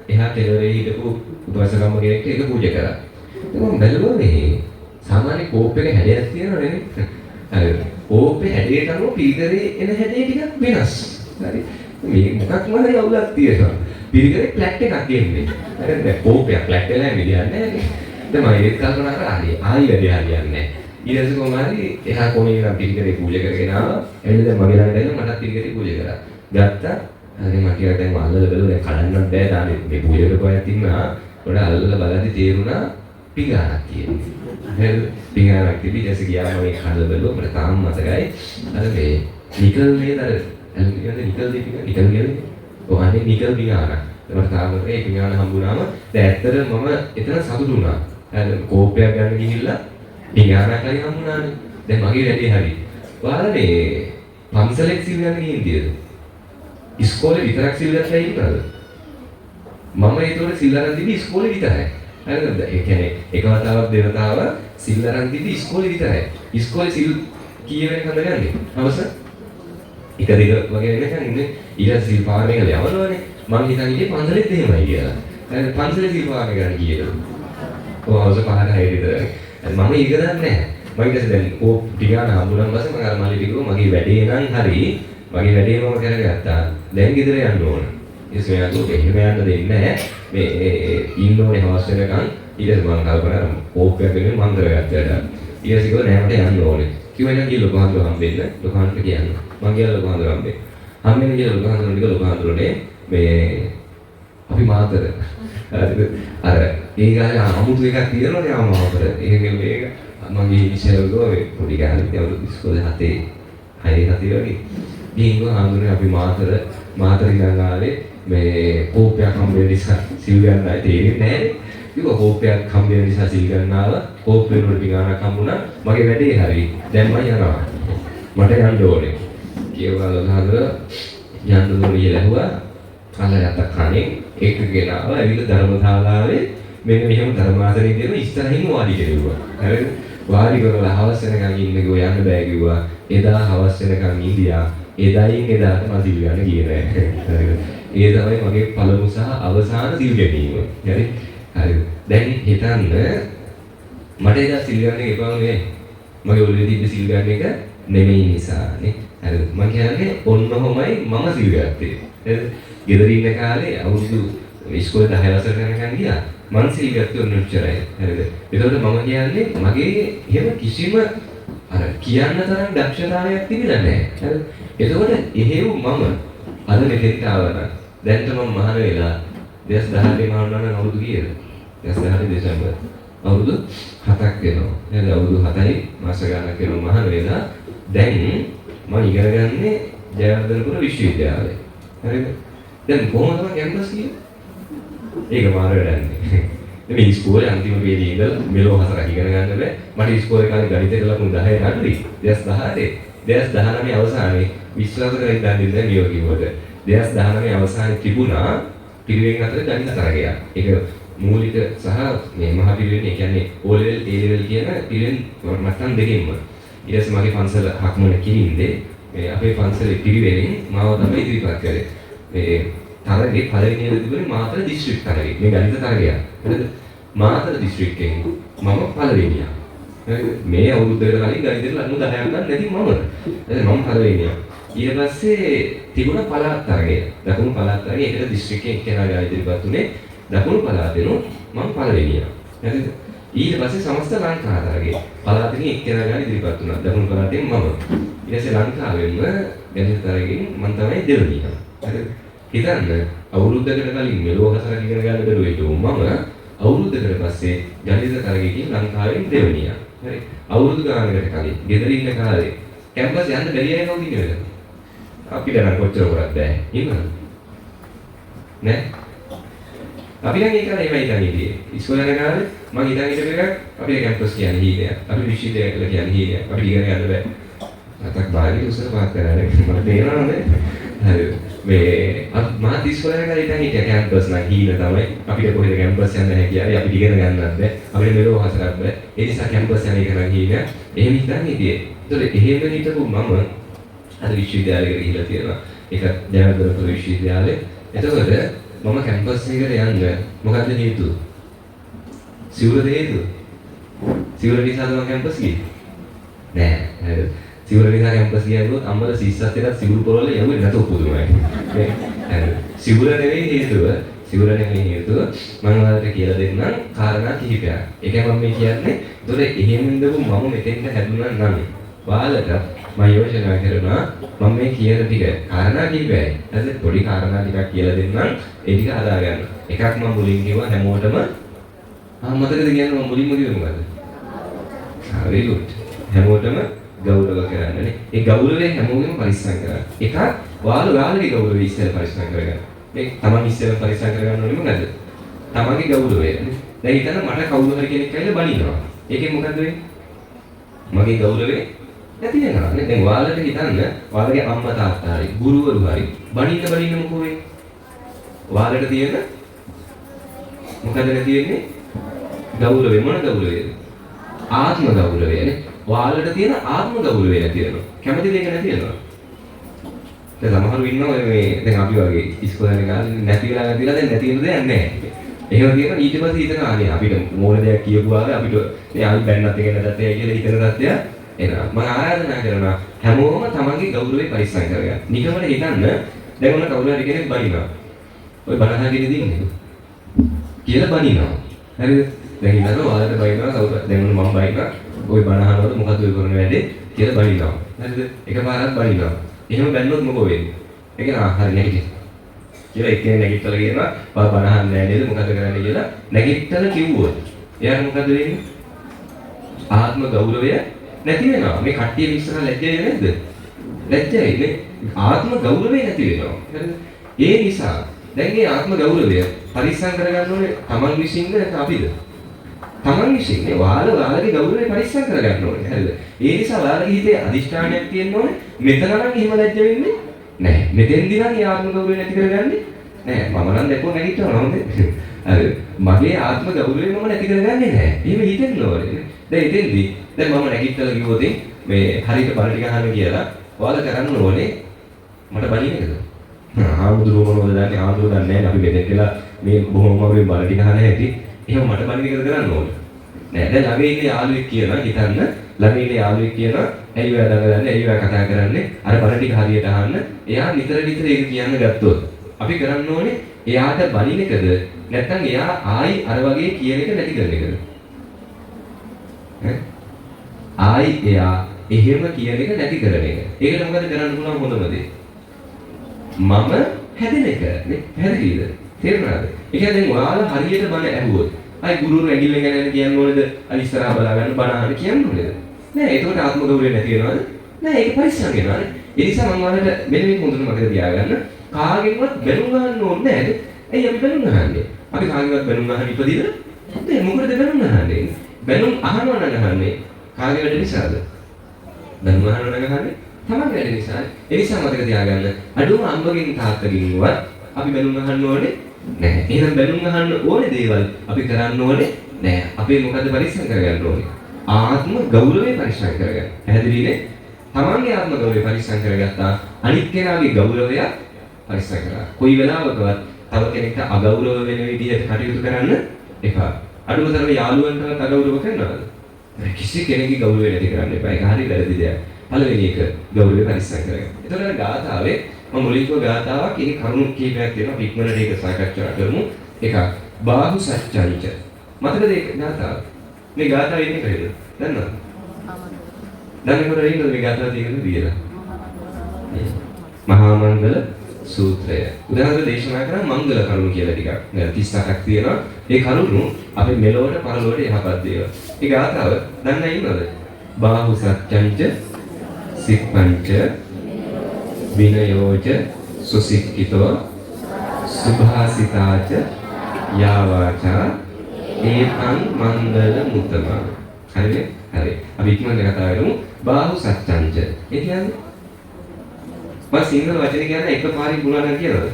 A: එහා කෙළවරේ හිටපු උපවාසකම්ම කෙනෙක්ට ඒක පූජා කරා. මම බැලුවා මේ සාමාන්‍ය කෝප් එක හැඩයක් තියෙනවා නේ. හරිද? කෝපේ හැඩයට අනුව පිළිගරේ එන හැඩය ටිකක් වෙනස්. හරි. මේ මොකක්ම හරි අවුලක් තියෙනවා. පිළිගරේ ප්ලැට් එකක් එන්නේ. හරිද? දැන් කෝපයක් ප්ලැට් වෙලා ඉන්නේ නැහැ. දැන් මම ඒක කල්පනා කරා ආයි වැඩි හරියන්නේ නැහැ. ඊට පස්සේ කොහොමද එහා කොනේ නම් පිළිගරේ පූජා කරගෙන ආවා. එන්න දැන් මගේ ළඟට ඇවිල්ලා මටත් පිළිගරේ පූජා කරා. ගත්තා හරි මට ටිකක් දැන් අල්ලලා බලුවා දැන් කඩන්නත් බෑ තාම මේ බුයකට කොහෙවත් ඉන්නා පොඩ අල්ලලා බලද්දි තේරුණා පිඟානක් තියෙනවා හරිද පිඟානක් තිබි ඊට පස්සේ ගියාම මේ කඩලා බලුවා මට තාම මතකයි අර මේ නිකල් නේද අර ඇලුමිනියම් නිකල් දෙක නිකල් කියන්නේ ඔහන්නේ නිකල් පිඟානක් මට තාම ඒ පිඟාන හම්බුනාම දැන් ඇත්තට මම එතන සතුටු වුණා හරි කෝපයක් ගන්න ගිහිල්ලා පිඟානක් හරි හම්බුනානේ දැන් මගේ වැඩේ හරි ඔයාලා මේ පන්සලෙක් සිල් ගන්න ගිහින් තියද ඉස්කෝලේ විතරක් සිල් ගන්නලා ඉන්නවද? මම ඒතකොට සිල් අරන් තිබි ඉස්කෝලේ විතරයි. හරිද? ඒ කියන්නේ එක වතාවක් දෙවතාවක් සිල් අරන් තිබි ඉස්කෝලේ විතරයි. ඉස්කෝලේ සිල් කීවෙන් හඳගන්නේ? අවස එක දෙක වගේ වෙනකන් ඉන්නේ. ඊට සිල් පාරණය කරලා යවනවනේ. මම හිතන් ඉන්නේ පන්සලෙත් එහෙමයි කියලා. හරිද? පන්සලේ සිල් පාරණය කරන්න කියලා. ඔව් අවස පහට හැය විතරයි. මම ඒක දන්නේ නැහැ. මම ඊට පස්සේ දැන් ඕ ටිකාන හම්බුනන් පස්සේ මම අර මල්ලි ටිකෝ මගේ වැඩේ නම් හරි මගේ වැඩේ මම කරගත්තා. දැන් ගෙදර යන්න ඕන. ඊස් මෙයා දුක එහෙම යන්න දෙන්නේ නැහැ. මේ ඉන්න ඕනේ හවස් වෙනකන්. ඊට පස්සේ මම කල්පනා කරා කෝප්පයක් වෙනුවෙන් මම කරගත්තා. ඊට පස්සේ කිව්වා නෑ මට යන්න ඕනේ. කිව්වා නම් ගිහ ලොකු හඳුර හම්බෙන්න. ලොකු හඳුර කියන්න. මම ගියා ලොකු හඳුර හම්බෙන්න. හම්බෙන්න ගියා ලොකු හඳුර ටික ලොකු හඳුරනේ මේ අපි මාතර අර ඒ ගානේ අමුතු එකක් තියෙනවනේ ආ මාතර. ඒක මේක මගේ ඉනිෂියල් ගෝවේ පොඩි ගානේ තියවලු ඉස්කෝලේ 6 වගේ. ගිහින් හාමුදුරනේ අපි මාතර ඉඳන් ආවේ මේ කෝපයක් හම්බෙන්න නිසා සිල් ගන්න ආයේ තේරෙන්නේ නැහැ. ඒක කෝපයක් හම්බෙන්න නිසා සිල් ගන්න ආවා. කෝපේ වල පිඟානක් හම්බුණා. මගේ වැඩේ හරි. දැන් මම යනවා. මට යන්න ඕනේ. කියවලා හාමුදුර යන්න ඕනේ කියලා ඇහුවා. අල්ලයට කණේ එක ගෙනාව ඇවිල්ලා ධර්මශාලාවේ මෙන්න මෙහෙම ධර්මාසනෙ දෙන ඉස්සරහින් වාඩි කෙරුවා. හරිද? වාඩි කරලා හවස් වෙනකන් ඉන්න කිව්වා යන්න බෑ කිව්වා. එදා හවස් වෙනකන් ඉඳියා. එදායින් එදාට මම සිල් ගන්න ගියේ නෑ. හරිද? ඒ තමයි මගේ පළමු සහ අවසාන සිල් ගැනීම. හරි? හරිද? දැන් හිතන්න මට එදා සිල් ගන්න එපා නේ. මගේ ඔළුවේ තිබ්බ සිල් ගන්න එක නෙමෙයි නිසානේ. හරිද? මම කියන්නේ ඔන්නෝමයි මම සිල් ගත්තේ. හරිද? ගෙදර ඉන්න කාලේ අවුරුදු ඉස්කෝලේ 10 වසර යනකම් ගියා. මං සිල් ගත්තේ ඔන්න ඔච්චරයි. හරිද? ඒකෝට මම කියන්නේ මගේ එහෙම කිසිම අර කියන්න තරම් දක්ෂතාවයක් තිබිලා නැහැ. හරිද? එතකොට එහෙව් මම අද මෙතෙන්ට ආවනම් දැන් මම මහාන වෙලා 2018 මහාන වුණා නම් අවුරුදු කීයද? 2018 දෙසැම්බර්. අවුරුදු 7ක් වෙනවා. නේද? අවුරුදු 7යි මාස ගණනක් වෙනවා මහාන වෙලා. දැන් මම ඉගෙන ගන්නේ ජයවර්ධනපුර විශ්වවිද්‍යාලයේ. හරිද? දැන් කොහොමද මම කැම්පස් ගියේ? ඒක මාර වැඩන්නේ. මේ ඉස්කෝලේ අන්තිම පේජේ ඉඳලා මෙලෝ 4ක් ඉගෙන ගන්න බෑ. මට ඉස්කෝලේ කාලේ ගණිතේ ලකුණු 10 අඩුයි. 2018 2019 අවසානයේ විශ්වාස කරලා ඉඳන් දැන් නියෝ කිව්වද 2019 අවසානයේ තිබුණා පිරිවෙන් අතර ගණිත තරගයක්. ඒක මූලික සහ මේ මහ පිරිවෙන් ඒ කියන්නේ O level A level කියන පිරිවෙන් මට්ටම් දෙකෙන්ම. ඊට පස්සේ මගේ පන්සල හක්මන කිරින්දේ මේ අපේ පන්සලේ පිරිවෙනින් මාව තමයි ඉදිරිපත් කරේ. මේ තරගේ පළවෙනියට තිබුණේ මාතර දිස්ත්‍රික් තරගය. මේ ගණිත තරගය. හරිද? මාතර දිස්ත්‍රික්කයෙන් මම පළවෙනියා. මේ අවුරුද්දකට කලින් ගණිතේ ලකුණු 10ක් ගන්න නැති මම පළවෙනියා. ඊට පස්සේ තිබුණා පළාත් තරගය. දකුණු පළාත් තරගය ඒකට දිස්ත්‍රික්කයෙන් එක්කෙනා ගාන ඉදිරිපත් උනේ දකුණු පළාතේනොත් මම පළවෙනියා. හරිද? ඊට පස්සේ සමස්ත ලංකා තරගය. පළාතකින් එක්කෙනා ගාන ඉදිරිපත් වුණා. දකුණු පළාතෙන් මම. ඊට පස්සේ ලංකාවෙන්ම ගණිත තරගයෙන් මම තමයි දෙවෙනියා. හරිද? හිතන්න අවුරුද්දකට කලින් මෙලෝ 4ක් ඉගෙන ගන්න බැරුව මම අවුරුද්දකට පස්සේ ගණිත තරගයකින් ලංකාවෙන් දෙවෙනියා. හරි. අවුරුදු ගානකට කලින් ගෙදර ඉන්න කාලේ කැම්පස් යන්න බැරි අය කවුද ඉන්නේ? අපිට නම් කොච්චර කරත් බෑ. ඉන්නවද? නෑ. අපි නම් ඒක නෙමෙයි හිතන් ඉන්නේ. ඉස්කෝලේ යන කාලේ මම හිතන් ඉඳපු එකක් අපේ කැම්පස් කියන්නේ හීනයක්. අපි විශ්වවිද්‍යාලය කියන්නේ හීනයක්. අපිට ඉගෙන ගන්න බෑ. අතක් බාහිර උසර පාත් කරන්නේ මට තේරෙනවද? හරි. මේ මම ඉස්කෝලේ යන කාලේ හිතන් හිටියා කැම්පස් නම් හීන තමයි. අපිට කොහෙද කැම්පස් යන්න නැහැ කියලා. අපිට ඉගෙන ගන්නත් බෑ. අපිට මෙලෝ හසරක් බෑ. ඒ නිසා කැම්පස් යන එක නම් හීන. එහෙම හිතන් හිටියේ. ඒතකොට එහෙම හිටපු මම අද විශ්වවිද්‍යාලයකට ගිහිල්ලා තියෙනවා. ඒක ජයවර්ධනපුර විශ්වවිද්‍යාලය. එතකොට මම කැම්පස් එකට යන්න මොකද්ද හේතුව? සිවුරද හේතුව? සිවුර නිසාද මම කැම්පස් ගියේ? නෑ. හරිද? සිවුර නිසා කැම්පස් ගියනකොට අම්මලා සිස්සත් එක්ක සිවුරු පොරවල යවුවේ නැතෝ පුදුමයි. නේ? හරිද? සිවුර නෙවෙයි හේතුව. සිවුර නෙවෙයි හේතුව. මම ඔයාලට කියලා දෙන්නම් කාරණා කිහිපයක්. ඒකයි මම මේ කියන්නේ. ඒතකොට එහෙම ඉඳපු මම මෙතෙන්ට හැදුණා නම් ඔයාලට මම යෝජනා කරනවා මම මේ කියන ටික කාරණා කිව්වයි. හරිද? පොඩි කාරණා ටිකක් කියලා දෙන්නම්. ඒ ටික හදා ගන්න. එකක් මම මුලින් කිව්වා හැමෝටම මතකද කියන්නේ මම මුලින්ම කිව්වේ මොකද්ද? very good. හැමෝටම ගෞරව කරන්නනේ. ඒ ගෞරවය හැමෝගෙම පරිස්සම් කරන්න. එකක් ඔයාලගේ ගෞරවය ඉස්සෙල්ලා පරිස්සම් කරගන්න. මේ තමන් ඉස්සෙල්ලා පරිස්සම් කරගන්න ඕනේ මොකද්ද? තමන්ගේ ගෞරවය. දැන් හිතන්න මට කවුරු හරි කෙනෙක් ඇවිල්ලා බනිනවා. ඒකෙන් මොකද්ද වෙන්නේ? මගේ ගෞරවය නැති වෙනවා නේ. දැන් ඔයාලට හිතන්න ඔයාලගේ අම්මා තාත්තා හරි ගුරුවරු හරි බනින්න මොකෝ වෙන්නේ? ඔයාලට තියෙන මොකද නැති වෙන්නේ? ගෞරවය. මොන ගෞරවයද? ආත්ම ගෞරවය නේ. ඔයාලට තියෙන ආත්ම ගෞරවය නැති වෙනවා. කැමති දෙයක් නැති වෙනවා. දැන් සමහරව ඉන්නවා මේ දැන් අපි වගේ ඉස්කෝලේ යන කාලේ නැති වෙලා දැන් නැති වෙන දෙයක් නැහැ. එහෙම කියනවා ඊට පස්සේ හිතනවා අනේ අපිට මොන දෙයක් කියපුවාම අපිට මේ ආයි බැන්නත් එක නැතත් ඒ කියලා හිතන තත්ත්වය එනවා. මම ආරාධනා කරනවා හැමෝම තමන්ගේ ගෞරවය පරිස්සම් කරගන්න. නිකමට හිතන්න දැන් ඔන්න කවුරු හරි කෙනෙක් බනිනවා. ඔය බනහගෙන ඉඳින්නේ කියලා බනිනවා. හරිද? දැන් ඉන්නකොට ඔයාලට බනිනවා කවුරු දැන් ඔන්න මම බනිනවා. ඔය බනහනවල මොකද ඔය කරන වැඩේ කියලා බනිනවා. හරිද? එකපාරක් බනිනවා. එහෙම බැන්නොත් මොකෝ වෙන්නේ? ඒක හරි නැගිටින්න. කියලා එක්කෙනෙක් නැගිටලා කියනවා බා බනහන් නෑ නේද මොකද කරන්නේ කියලා නැගිටලා කිව්වොත් එයාට මොකද වෙන්නේ? ආත්ම ගෞරවය නැති වෙනවා. මේ කට්ටිය ඉස්සරහ ලැජ්ජයි නේද? ලැජ්ජයි නේ. ආත්ම ගෞරවය නැති වෙනවා. හරිද? ඒ නිසා දැන් මේ ආත්ම ගෞරවය පරිස්සම් කරගන්න ඕනේ තමන් විසින්ද නැත්නම් අපිද? තමන් විසින් නේ. ඔයාලගේ ගෞරවය පරිස්සම් කරගන්න ඕනේ. හරිද? ඒ නිසා ඔයාලගේ හිතේ අදිෂ්ඨානයක් තියෙන්න ඕනේ. මෙතන නම් එහෙම ලැජ්ජ වෙන්නේ නැහැ. මෙතෙන්දී නම් ඒ ආත්ම ගෞරවය නැති කරගන්නේ නැහැ. මම නම් දැක්කෝ නැගිටිනවා නේද? හරි. මගේ ආත්ම ගෞරවය මම නැති කරගන්නේ නැහැ. එහෙම හිතෙන්න ඕනේ. දැන් එතෙන්දී දැන් මම නැගිටලා කිව්වොත් මේ හරියට බල ටික අහන්න කියලා ඔයාලා කරන්න ඕනේ මට බලින එකද? ආමුදුරුව මොනවද දන්නේ? ආමුදුරුව දන්නේ නැහැ. අපි මෙතෙක් කියලා මේ බොහොම වගේ බල ටික අහන්න ඇති. එහෙම මට බලින එකද කරන්න ඕනේ. නෑ. දැන් ළඟේ ඉන්නේ යාළුවෙක් කියනවා හිතන්න. ළඟේ ඉන්නේ යාළුවෙක් කියනවා ඇයි ඔයා දඟලන්නේ? ඇයි ඔයා කතා කරන්නේ? අර බල ටික හරියට අහන්න. එයා නිතර ඒක කියන්න ගත්තොත් අපි කරන්න ඕනේ එයාට බලින එකද නැත්නම් එයා ආයි අර වගේ කියන එක නැති කරන එකද? ආයි එයා එහෙම කියන එක නැති කරන එක. ඒකට මොකද කරන්න පුළුවන් හොඳම දේ? මම හැදෙන එක නේ. පැහැදිලිද? තේරුණාද? ඒ කියන්නේ දැන් ඔයාලා හරියට බණ ඇහුවොත් ආයි ගුරුවරු ඇඟිල්ලෙන් ගැන කියන්න ඕනේද? අර ඉස්සරහා බලා ගන්න බණ අහන්න කියන්න ඕනේද? නෑ. ඒකට ආත්ම ගෞරවය නැති වෙනවද? නෑ. ඒක පරිස්සම් වෙනවානේ. ඒ නිසා මම ඔයාලට මෙන්න මේක හොඳට මතක තියාගන්න. කාගෙන්වත් බැනුම් ගන්න ඕනේ නෑද? ඇයි අපි බැනුම් අහන්නේ? අපි කාගෙන්වත් බැනුම් අහන්න ඉපදිද? නෑ. මොකටද බැනුම් අහන්නේ? බැනුම් අහනවා නම් අහන්නේ කාගේ වැඩ නිසාද? බැනුම් අහනවා නම් අහන්නේ තමන්ගේ වැඩ නිසා. ඒ නිසා මතක තියාගන්න. අඩුම අම්මගෙන් තාත්තගෙන්වත් අපි බැනුම් අහන්න ඕනේ නැහැ. එහෙනම් බැනුම් අහන්න ඕනේ දේවල් අපි කරන්න ඕනේ නැහැ. අපේ මොකද්ද පරිස්සම් කරගන්න ඕනේ? ආත්ම ගෞරවය පරිස්සම් කරගන්න. පැහැදිලිනේ? තමන්ගේ ආත්ම ගෞරවය පරිස්සම් කරගත්තා අනිත් කෙනාගේ ගෞරවය පරිස්සම් කරා. කොයි වෙලාවකවත් තව කෙනෙක්ට අගෞරව වෙන විදිහට කටයුතු කරන්න එපා. අඩුමතරම යාළුවන්ටවත් අගෞරව කරනවද? කිසි කෙනෙකුගේ ගෞරවය නැති කරන්න එපා. ඒක හරිය වැරදි දෙයක්. පළවෙනි එක ගෞරවය පරිස්සම් කරගන්න. එතකොට ගාථාවේ මම මුලින්ම ගාථාවක් ඒකේ කරුණු කීපයක් තියෙනවා. ඉක්මනට ඒක සාකච්ඡා කරමු. එකක් බාහු සච්චංච. මතකද ඒක ගාථාව? මේ ගාථාව ඉන්නේ කොහෙද? දන්නවද? දන්නේ කොහෙද ඉන්නද මේ ගාථාව තියෙන්නේ කියලා? මහා මංගල සූත්‍රය. උදාහරණ දේශනා කරන මංගල කරුණු කියලා ටිකක්. 38ක් තියෙනවා. ඒ කරුණු අපේ මෙලොවට පරලොවට යහපත් දේවල්. ඒ ගාථාව දන්න ඉන්නවද? බාහු සච්චංච සිප්පංච විනයෝච සුසික්ඛිතෝ සුභාසිතාච යාවාචා ඒතං මංගල මුතම. හරිද? හරි. අපි ඉක්මනට කතා කරමු. බාහු සච්චංච. ඒ කියන්නේ මම සිංහල වචනේ කියන්නේ එකපාරින් පුළුවන් නම් කියනවද?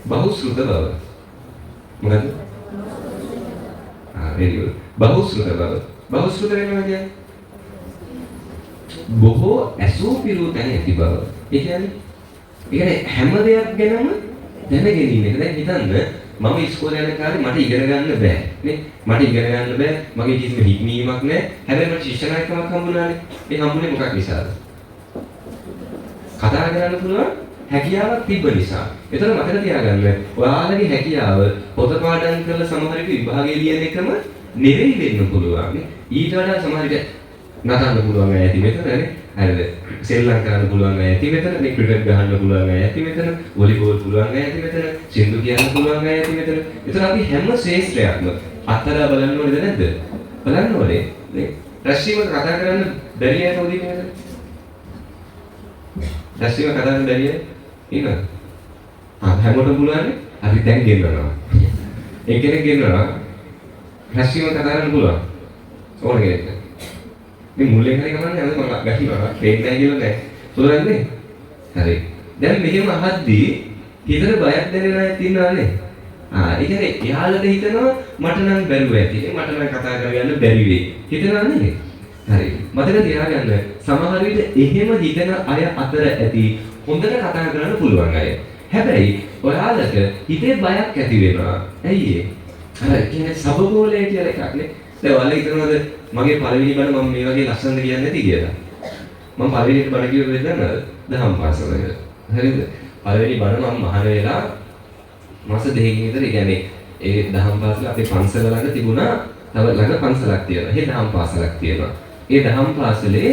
A: බහුශ්‍රුත බව. මොකද්ද? very good. බහුශ්‍රුත බව. බහුශ්‍රුත වෙනවා කියන්නේ බොහෝ ඇසූ පිරූ තැන ඇති බව. ඒ කියන්නේ හැම දෙයක් ගැනම දැනගෙන ඉන්න එක. දැන් හිතන්න මම ඉස්කෝලේ යන කාලේ මට ඉගෙන ගන්න බෑ නේ. මට ඉගෙන ගන්න බෑ. මගේ කිසිම හික්මීමක් නැහැ. හැබැයි මට ශිෂ්‍ය නායකකමක් හම්බුණානේ. ඒ හම්බුනේ මොකක් නිසාද? කතා කරන්න පුළුවන් හැකියාවක් තිබ්බ නිසා. ඒතර මතක තියාගන්න ඔයාලගේ හැකියාව පොත පාඩම් කරලා සමහරවිට විභාගයේ ලියන එකම නෙවෙයි වෙන්න පුළුවන්. ඊට වඩා සමහරවිට නටන්න පුළුවන් ඇති මෙතනනේ. හරිද? ශ්‍රී ලංකාවේ පුළුවන් අය ඇති මෙතන, මේ ක්‍රිකට් ගහන්න පුළුවන් අය ඇති මෙතන, වොලිබෝල් පුළුවන් අය ඇති මෙතන, සින්දු කියන්න පුළුවන් අය ඇති මෙතන. ඒතර අපි හැම ශ්‍රේෂ්ඨයක්ම අත්හැරලා බලන්න ඕනේද නැද්ද? බලන්න ඕනේ. නේ? රැස්වීම කතා කරන්න බැරි අය කවුද ඉන්නේ? රැස්වීම කතා කරන්න බැරි අය ඉන්නවද? හැමෝටම පුළුවන් නේ? අපි දැන් ගෙන්නනවා. එක්කෙනෙක් ගෙන්නනවා. රැස්වීම කතා කරන්න පුළුවන්. ඕන කෙනෙක්. මේ මුල්ලෙන් හරි ගමන්නේ අද මම ගහිනවා. පේන්නේ නැහැ කියලා නෑ. පුළුවන් නේ? හරි. දැන් මෙහෙම අහද්දී හිතට බයක් දැනෙන අය ඉන්නවනේ. ඒ කියන්නේ එයාලට හිතනවා මට නම් බැරුව ඇති. මට නම් කතා කරගන්න බැරි වෙයි. හිතනවා නේද? හරි. මතක තියාගන්න සමහර විට එහෙම හිතන අය අතර ඇති හොඳට කතා කරන්න පුළුවන් අය. හැබැයි ඔයාලට හිතේ බයක් ඇති වෙනවා. ඇයි ඒ? අර කියන්නේ සබබෝලය කියලා එකක් නේ. දැන් ඔයාලා හිතනවාද මගේ පළවෙනි බණ මම මේ වගේ ලස්සනට කියන්නේ නැති කියලා? මම පළවෙනි බණ කිව්වෙ දන්නවද? දහම් පාසලක. හරිද? පළවෙනි බණ මම මහාන වෙලා මාස දෙකකින් විතර කියන්නේ ඒ දහම් පාසල අපේ පන්සල ළඟ තිබුණා. තව ළඟ පන්සලක් තියෙනවා. ඒ දහම් පාසලක් තියෙනවා. ඒ දහම් පාසලේ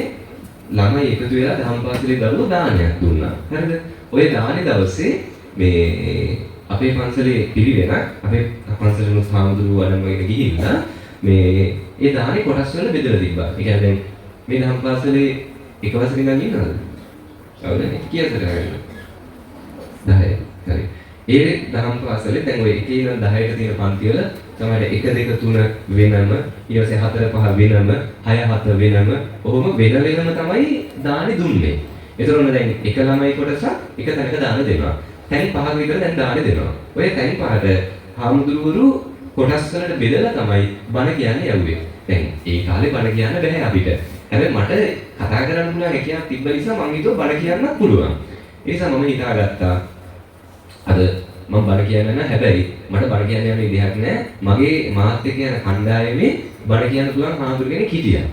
A: ළමයි එකතු වෙලා දහම් පාසලේ දරුවෝ දානයක් දුන්නා. හරිද? ඔය දානේ දවසේ මේ අපේ පන්සලේ පිළිවෙල අපේ පන්සලේ සාමුදුරු වඩම්මගෙන ගිහිල්ලා මේ ඒ දානේ කොටස් වල බෙදලා තිබ්බා. ඒ කියන්නේ දැන් මේ දහම් පාසලේ එක වසරකින් නම් ඉන්නවද? අවුලනේ කීයද කරන්නේ? 10. හරි. ඒ දහම් පාසලේ දැන් ඔය එකේ ඉඳන් 10ට තියෙන පන්ති වල තමයි 1 2 3 වෙනම, ඊට පස්සේ 4 5 වෙනම, 6 7 වෙනම, ඔහොම වෙනම තමයි දානේ දුන්නේ. ඒතරොන්න දැන් එක ළමයි කොටසක් එක තැනක දාන දෙනවා. තැන් පහක විතර දැන් දාන දෙනවා. ඔය තැන් පහට හාමුදුරුවරු කොටස් වලට බෙදලා තමයි බණ කියන්නේ යවුවේ. දැන් ඒ කාලේ බණ කියන්න බෑ අපිට. හැබැයි මට කතා කරන්න පුළුවන් එකක් තිබ්බ නිසා මම හිතුවා බණ කියන්නත් පුළුවන්. ඒ නිසා මම හිතාගත්තා අද මම බණ කියන්නේ නැහැ. හැබැයි මට බණ කියන්න යන විදිහක් නැහැ. මගේ මාත් එක්ක යන කණ්ඩායමේ බණ කියන්න පුළුවන් හාමුදුරු කෙනෙක් හිටියා.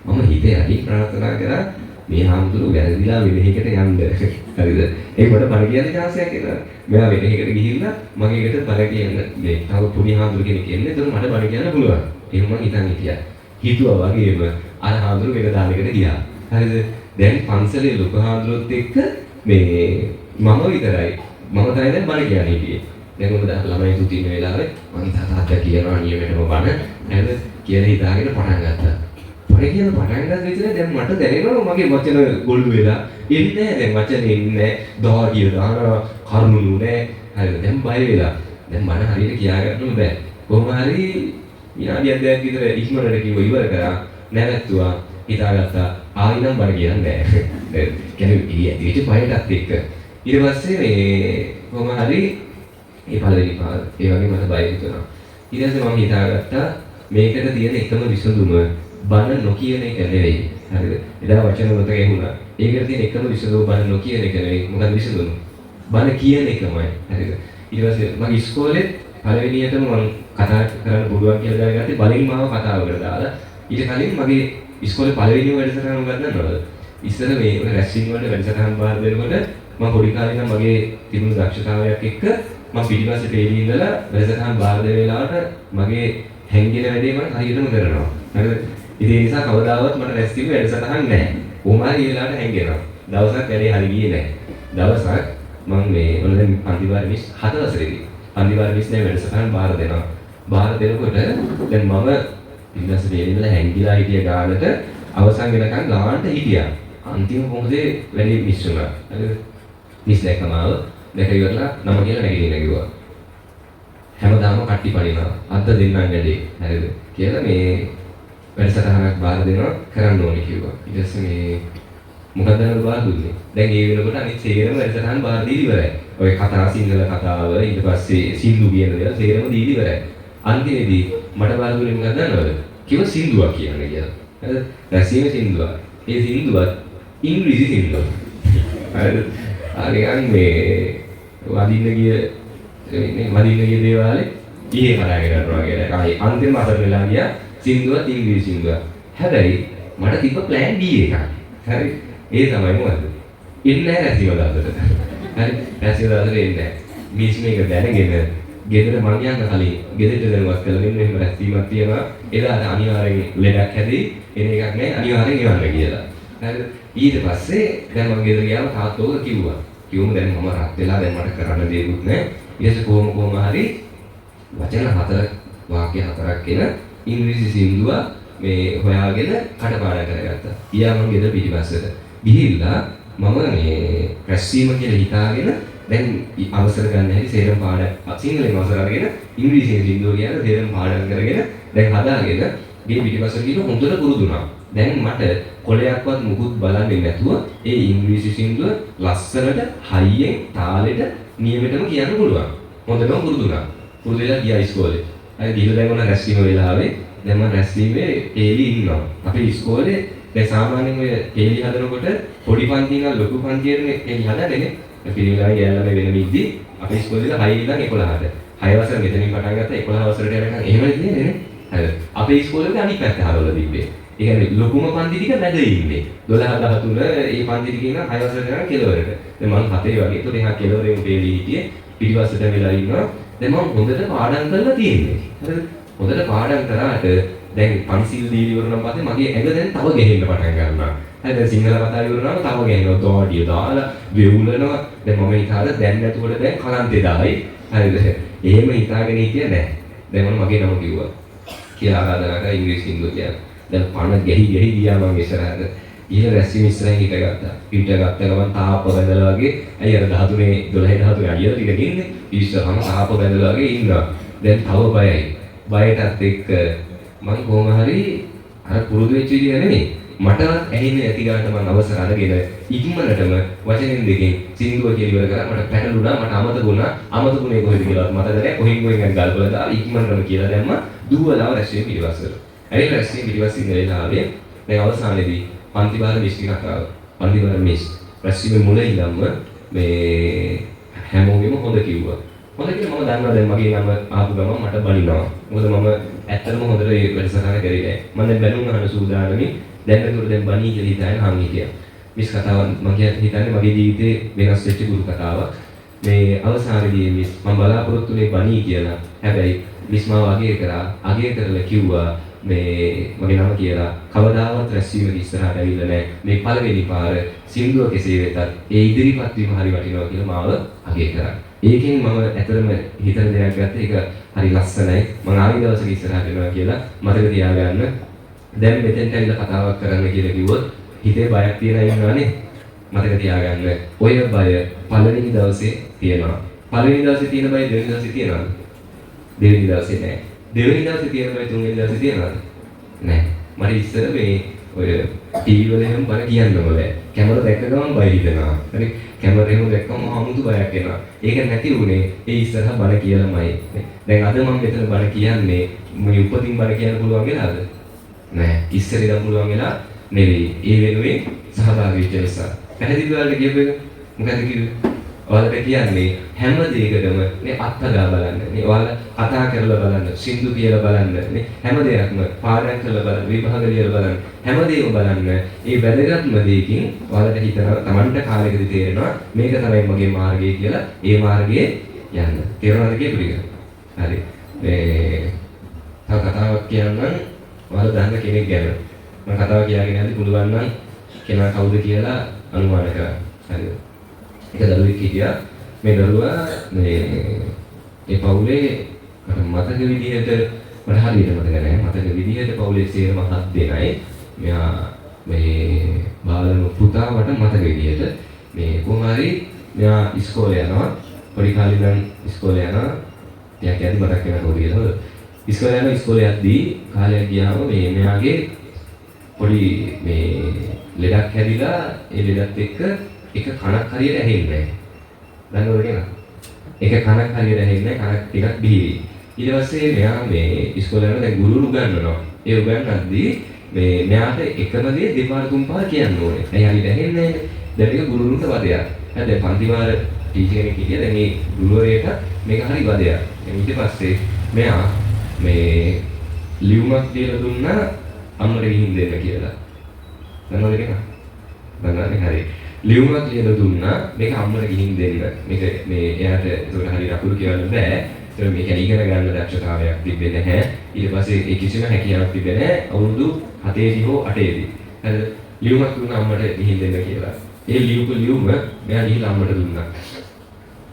A: මම හිතේ අඩි ප්‍රාර්ථනා කරා මේ හාමුදුරු වැරදිලා වෙන එකකට යන්න. හරිද? ඒකට බණ කියන්න chance එකක් එනවා. මෙයා වෙන එකකට ගිහිල්ලා මගේ එකට බණ කියන්න මේ තව පුණි හාමුදුරු කෙනෙක් එන්නේ. එතකොට මට බණ කියන්න පුළුවන්. එහෙම මම හිතන් හිටියා. හිතුවා වගේම අර හාමුදුරු වෙන දානකට ගියා. හරිද? දැන් පන්සලේ ලොකු හාමුදුරුවොත් එක්ක මේ මම විතරයි. මම තමයි දැන් බණ කියන්නේ හිටියේ. දැන් මොකද ළමයි තුති ඉන්න වෙලාවේ මම තාත්තා කියනවා නියමෙටම බණ නේද කියලා හිතාගෙන පටන් ගත්තා. පොඩි කියන පටන් ගන්න විතර දැන් මට දැනෙනවා මගේ වචන ගොළු වෙලා එන්නේ නැහැ. දැන් වචනේ ඉන්නේ දා කියලා දානවා කරුණු නෑ. හරිද? දැන් බය වෙලා. දැන් මම හරියට කියාගන්නම බෑ. කොහොම හරි විනාඩියක් දෙකක් විතර ඉක්මනට කිව්ව ඉවර කරා. නැවැත්තුවා. හිතාගත්තා ආයි නම් බණ කියන්නේ නැහැ. නේද? කියන්නේ ඊට පයටත් එක්ක. ඊට පස්සේ මේ කොහොම හරි මේ පළවෙනි පාර ඒ වගේ මට බය හිතුණා. ඊට පස්සේ මම හිතාගත්තා මේකට තියෙන එකම විසඳුම බන නොකියන එක නෙවෙයි. හරිද? එදා වචන වලට ගෙහුණා. ඒකට තියෙන එකම විසඳුම බන නොකියන එක නෙවෙයි. මොකද විසඳුම? බන කියන එකමයි. හරිද? ඊට පස්සේ මම ඉස්කෝලේ පළවෙනියටම මම කතා කරන්න පුළුවන් කියලා දැනගත්තේ බලින් මාව කතාවකට දාලා. ඊට කලින් මගේ ඉස්කෝලේ පළවෙනිම වැඩසටහන මොකක්ද දන්නවද? ඉස්සර මේ රැස්සින් වල වැඩසටහන් බාර දෙනකොට මම පොඩි කාලේ නම් මගේ තිබුණු දක්ෂතාවයක් එක්ක මම පිටිපස්සේ පේලි ඉඳලා වැඩසටහන් බාර දෙන වෙලාවට මගේ හැංගෙන වැඩේ මම හරියටම කරනවා. හරිද? ඉතින් ඒ නිසා කවදාවත් මට රැස්සින් වැඩසටහන් නැහැ. කොහොමයි ඒ වෙලාවට හැංගෙනවා. දවසක් වැඩේ හරි ගියේ නැහැ. දවසක් මම මේ ඔන්න දැන් පන්තිවාර මිස් 7 වසරේදී පන්තිවාර මිස් නේ වැඩසටහන් බාර දෙනවා. බාර දෙනකොට දැන් මම පිටිපස්සේ පේලි ඉඳලා හැංගිලා හිටිය ගානට අවසන් වෙනකන් ගානට හිටියා. අන්තිම මොහොතේ වැඩි මිස් වුණා. හරිද? මිස් දැක්කමාව දැක ඉවරලා නම කියලා නැගිටින්න කිව්වා. හැමදාම කට්ටි පනිනවා. අද්ද දෙන්නම් වැඩේ. හරිද? කියලා මේ වැඩසටහනක් බාර දෙනවා කරන්න ඕනේ කිව්වා. ඊට පස්සේ මේ මොකක්ද නේද බාර දුන්නේ. දැන් ඒ වෙනකොට අනිත් සේරම වැඩසටහන් බාර දීලා ඉවරයි. ඔය කතා සිංහල කතාව ඊට පස්සේ සින්දු කියන දේවල් සේරම දීලා ඉවරයි. අන්තිමේදී මට බාර දුන්නේ මොකක්ද දන්නවද? කිව්ව සින්දුවක් කියන්න කියලා. හරිද? රැසීමේ සින්දුවක්. ඒ සින්දුවත් ඉංග්‍රීසි සින්දුවක්. හරිද? ආනිකන් මේ වදින්න ගිය දේවාලේ ගියේ කරාගෙන යනවා කියලා. ආයි අන්තිම අතර වෙලා ගියා සින්දුවත් ඉංග්‍රීසි සින්දුවක්. හැබැයි මට තිබ්බ plan B එකක්. හරි? ඒ තමයි මොකද්ද? ඉන්නේ නැහැ රැසිව දාතට. හරි? රැසිව දාතට එන්නේ නැහැ. මිස් මේක දැනගෙන ගෙදර මං යන්න කලින් ගෙදරට දැනුවත් කළා මෙන්න මෙහෙම රැස්වීමක් තියෙනවා. එදාට අනිවාර්යෙන් ලෙඩක් හැදී එන එකක් නැහැ. අනිවාර්යෙන් එවන්න කියලා. හරිද? ඊට පස්සේ දැන් මම ගෙදර ගියාම තාත්තා ඕක කිව්වා. කිව්වම දැන් මම රත් වෙලා දැන් මට කරන්න දෙයක්වත් නැහැ. ඊට පස්සේ කොහොම හරි වචන 4 වාක්‍ය 4ක් එන ඉංග්‍රීසි සින්දුව මේ හොයාගෙන කටපාඩම් කරගත්තා. ඊයා මම ගෙදර පිටිපස්සට ගිහිල්ලා මම මේ රැස්වීම කියලා හිතාගෙන දැන් අවසර ගන්න හැටි සේරම පාඩම් සිංහලෙන් අවසර අරගෙන ඉංග්‍රීසියෙන් සින්දුව කියන සේරම පාඩම් කරගෙන දැන් හදාගෙන ගේ පිටිපස්සට ගිහින් හොඳට පුරුදු වුණා. දැන් මට කොලයක්වත් මුකුත් බලන්නේ නැතුව ඒ ඉංග්‍රීසි සින්දුව ලස්සනට හයියෙන් තාලෙට නියමෙටම කියන්න පුළුවන්. හොඳටම පුරුදු වුණා. පුරුදු වෙලා ගියා ඉස්කෝලේ. අර ගිහලා දැන් ඔන්න රැස්වීම වෙලාවේ දැන් මම රැස්වීමේ ඒලි ඉන්නවා. අපේ ඉස්කෝලේ දැන් සාමාන්‍යයෙන් ඔය ඒලි හදනකොට පොඩි පන්තියෙන් ලොකු පන්තියනේ ඒලි හදන්නේ. පිළිවෙලයි ගෑල්ලා මේ වෙන මිද්දි අපේ ඉස්කෝලේ 6 ඉඳන් 11ට. 6 වසර මෙතනින් පටන් ගත්තා 11 වසරට යනකම් එහෙම ඉන්නේ නේ. හරි. අපේ ඉස්කෝලේ අනිත් පැත්ත හරවලා තිබ්බේ. ඒ කියන්නේ ලොකුම පන්ති ටික මැද ඉන්නේ. 12 13 ඒ පන්ති ටික ඉන්න 6 වසරට යනකම් කෙළවරට. දැන් මම 7 වගේ. ඒතකොට එහා කෙළවරෙන් පෙළී හිටියේ. පිටිපස්සට වෙලා ඉන්නවා. දැන් මම හොඳට පාඩම් කරලා තියෙන්නේ. හරිද? හොඳට පාඩම් කරාට දැන් පන්සිල් දීලි වරුණාම පස්සේ මගේ ඇඟ දැන් තව ගෙහෙන්න පටන් ගන්නවා. හරි දැන් සිංහල කතා ඉවරනාම තව ගෙහෙනවා. දෝඩිය දාලා වෙවුලනවා. දැන් මම හිතාලා දැන් නැතුවට දැන් කලන්තේ දායි. හරිද? එහෙම හිතාගෙන හිටියේ නැහැ. දැන් මම මගේ නම කිව්වා. කියලා ආරාධනා කරා ඉංග්‍රීසි සින්දුව කියලා. දැන් පණ ගෙහි ගියා මම ඉස්සරහට. ඊළ රැස්වීම ඉස්සරහින් හිටගත්තා. හිටගත්ත ගමන් තාප්ප බැඳලා වගේ අය අර 13 12 අයියලා ටික ගින්නේ. ඉස්සරහම තාප්ප බැඳලා වගේ ඉන්නවා. දැන් තව බයයි. බයටත් එක්ක මම කොහොම හරි අර පුරුදු වෙච්ච විදිහ නෙමෙයි. මටවත් ඇහෙන්නේ නැති ගානට මම අවසර අරගෙන ඉක්මනටම වචනෙන් දෙකෙන් සින්දුව කියලා ඉවර කරා. මට පැටළුණා, මට අමතක වුණා. අමතකුනේ කොහෙද කියලාත් මතක නැහැ. කොහෙන් හරි ගල්පල දාලා ඉක්මනටම කියලා දැම්මා. දුවලා රැස්වීම පිටිවස්සට. ඇයි රැස්වීම පිටිවස්ස ඉන්න වෙලාවේ දැන් අවසානයේදී පන්ති බාර මිස්ටි කතාව. පන්ති බාර මිස් රැස්වීම මුල ඉඳන්ම මේ හැමෝගෙම හොඳ කිව්වා. හොඳ කියලා මම දන්නවා දැන් මගේ නම ආපු ගමන් මට බනිනවා. මොකද මම ඇත්තටම හොඳට ඒ වැඩසටහන කරේ නෑ. මම දැන් බැලුම් අහන සූදානමින් දැන් නේද දැන් බනී කියලා හිතාගෙන හම් හිටියා. මිස් කතාව මම හිතන්නේ මගේ ජීවිතේ වෙනස් වෙච්ච ගුරු කතාවක්. මේ අවසානයේදී මිස් මම බලාපොරොත්තු වෙන්නේ බනී කියලා. හැබැයි මිස් මාව අගය කරලා කිව්වා මේ මගේ නම කියලා කවදාවත් රැස්වීමේ ඉස්සරහට ඇවිල්ලා නැහැ. මේ පළවෙනි පාර සින්දුව කෙසේ වෙතත් ඒ ඉදිරිපත් වීම හරි වටිනවා කියලා මාව අගය කරා. ඒකෙන් මම ඇත්තටම හිතන දෙයක් ගත්තා. ඒක හරි ලස්සනයි. මම ආයෙ දවසක ඉස්සරහට එනවා කියලා මතක තියාගන්න. දැන් මෙතෙන්ට ඇවිල්ලා කතාවක් කරන්න කියලා කිව්වොත් හිතේ බයක් තියලා ඉන්නවනේ. මතක තියාගන්න. ඔය බය පළවෙනි දවසේ තියෙනවා. පළවෙනි දවසේ තියෙන බය දෙවෙනි දවසේ තියෙනවද? දෙවෙනි දවසේ නෑ. දෙවෙනි දවසේ තියෙන බය තුන්වෙනි දවසේ තියෙනවද? නෑ. මට ඉස්සර මේ ඔය ටීවී වල එහෙම බල කියන්න බෑ. කැමරා දැක්ක ගමන් බය හිතෙනවා. හරි කැමරේම දැක්කම 아무තු බයක් එනවා. ඒක නැති උනේ ඒ ඉස්සරහා බල කියලාමයි. දැන් අද මම මෙතන බල කියන්නේ මේ උපතින් බල කියන්න පුළුවන් වෙලාද? නෑ. ඉස්සර ඉඳන් පුළුවන් වෙලා නෙවෙයි. ඒ වෙනුවෙන් සහභාගී වෙච්ච නිසා. පැහැදිලි වලට කියපු එක මොකද කිව්වේ? ඔයාලට කියන්නේ හැම දෙයකටම මේ අත්හදා බලන්න. මේ ඔයාලා කතා කරලා බලන්න, සින්දු කියලා බලන්න, මේ හැම දෙයක්ම පාඩම් කරලා බලන්න, විභාග ලියලා බලන්න, හැම දෙයක්ම බලන්න. මේ වැදගත්ම දෙයකින් ඔයාලට හිතනවා Tamanට කාලෙකදී තේරෙනවා මේක තමයි මගේ මාර්ගය කියලා. ඒ මාර්ගයේ යන්න. තේරුණාද කියපු ටික? හරි. මේ තව කතාවක් කියන්නම් ඔයාලා දන්න කෙනෙක් ගැන. මම කතාව කියලාගෙන යද්දි පුළුවන් නම් කෙනා කවුද කියලා අනුමාන කරන්න. හරිද? එක දරුවෙක් හිටියා. මේ දරුවා ඒ පවුලේ මතක විදිහට මට හරියට මතක නැහැ. මතක විදිහට පවුලේ සේරම 7 දෙනයි. මෙයා මේ බාලම පුතාවට මතක විදිහට මේ කොහොම හරි මෙයා ඉස්කෝලේ යනවා. පොඩි කාලේ ඉඳන් ඉස්කෝලේ යනවා. එයා කියද්දි මතක් වෙනවා කොහොමද කියලා. ඉස්කෝලේ යද්දී කාලයක් ගියාම මේ මෙයාගේ පොඩි මේ ලෙඩක් හැදිලා ඒ ලෙඩත් එක්ක එක කනක් හරියට ඇහෙන්නේ නැහැ. දන්නවද කියලා? එක කනක් හරියට ඇහෙන්නේ නැහැ. කනක් ටිකක් බිහිවි. ඊට පස්සේ මෙයා මේ ඉස්කෝලේ යන දැන් ගුරුවරු උගන්වනවා. ඒ උගන්වද්දී මේ මෙයාට එකම දේ දෙපාර තුන් පාර කියන්න ඕනේ. ඇයි හරියට ඇහෙන්නේ නැහැ. දැන් මේක ගුරුවරුන්ට වදයක්. දැන් පන්ති මාර ටීචර් කෙනෙක් හිටියා. දැන් මේ ගුරුවරයාට මේක හරි වදයක්. ඊට පස්සේ මෙයා මේ ලියුමක් දීලා දුන්නා අම්මට ගිහින් දෙන්න කියලා. දන්නවද කියලා? දන්නවනේ හරි. ලියුමක් ලියලා දුන්නා මේක අම්මට ගිහින් දෙන්න. මේක මේ එයාට ඒකට හරි අකුරු කියවන්න බෑ. ඒක මේක ඉගෙන ගන්න දක්ෂතාවයක් තිබෙන්නේ නැහැ. ඊට පස්සේ ඒ කිසිම හැකියාවක් තිබෙන්නේ නැහැ. අවුරුදු 7ේදී හෝ 8ේදී. හරිද? ලියුමක් දුන්නා අම්මට ගිහින් දෙන්න කියලා. ඒ ලියුපු ලියුම මෙයා ගිහින් අම්මට දුන්නා.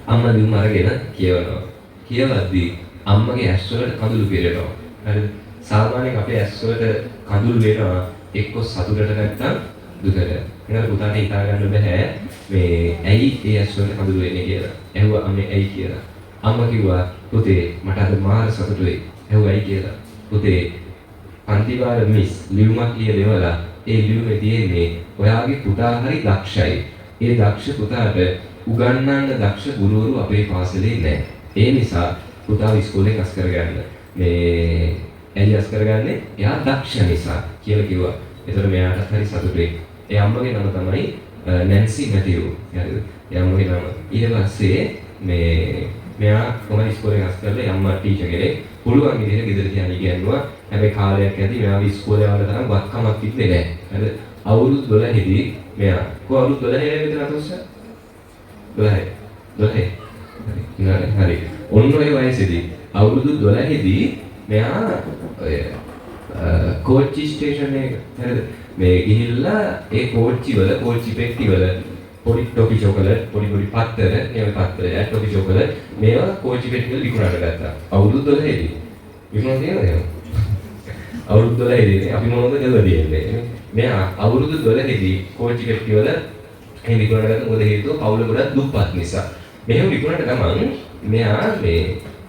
A: අම්මා ලියුම අරගෙන කියවනවා. කියවද්දී අම්මගේ ඇස් වලට කඳුළු පිරෙනවා. හරිද? සාමාන්‍යයෙන් අපේ ඇස් වලට කඳුළු වෙනවා එක්ක සතුටට නැත්නම් දුකට. ඒකට පුතාට හිතා ගන්න බෑ මේ ඇයි ඒ ඇස් වලට කඳුළු වෙන්නේ කියලා. ඇහුවා අම්මේ ඇයි කියලා. අම්මා කිව්වා පුතේ මට අද මාර සතුටුයි. ඇහුවා ඇයි කියලා. පුතේ පන්තිවාර මිස් ලියුමක් ලියලා ඒ ලියුමේ තියෙන්නේ ඔයාගේ පුතා හරි දක්ෂයි. ඒ දක්ෂ පුතාට උගන්වන්න දක්ෂ ගුරුවරු අපේ පාසලේ නැහැ. ඒ නිසා පුතාව ඉස්කෝලේ අස් කරගන්න. මේ ඇයි අස් කරගන්නේ? එයා දක්ෂ නිසා කියලා කිව්වා. ඒතර මෙයාටත් හරි සතුටුයි. ඒ අම්මගේ නම තමයි නැන්සි මැතිව්. හරිද? ඒ අම්මගේ නම. ඊට පස්සේ මෙයා කොහොමද ඉස්කෝලේ අස් කරලා අම්මා ටීචර් කෙනෙක් පුළුවන් විදිහට ගෙදර තියාගෙන ඉගෙනුවා. හැබැයි කාලයක් ඇති මෙයාව ඉස්කෝලේ වල තරම් වත්කමක් තිබ්බේ නැහැ. හරිද? අවුරුදු 12 දී මෙයා අවුරුදු 12 විතර අතොස්ස 12 හරි. ඔන්න ඔය වයසේදී අවුරුදු 12 දී මෙයා ඔය කෝච්චි ස්ටේෂන් එක හරිද? මේ ගිහිල්ලා ඒ කෝච්චි පෙට්ටි වල පොඩි ටොපි චොකලට් පොඩි පත්තර එහෙම පත්තර ටොපි චොකලට් මේවා කෝච්චි පෙට්ටි වල විකුණන්න ගත්තා. අවුරුදු 12 දී විකුණන දේවල් අවුරුදු 12 දී අපි මොනවද කරලා දෙන්නේ? මෙයා අවුරුදු 12 දී කෝච්චි පෙට්ටි වල එහෙම විකුණන්න ගත්තා. මොකද හේතුව පවුල ගොඩක් දුප්පත් නිසා. මෙහෙම විකුණන්න ගමන් මෙයා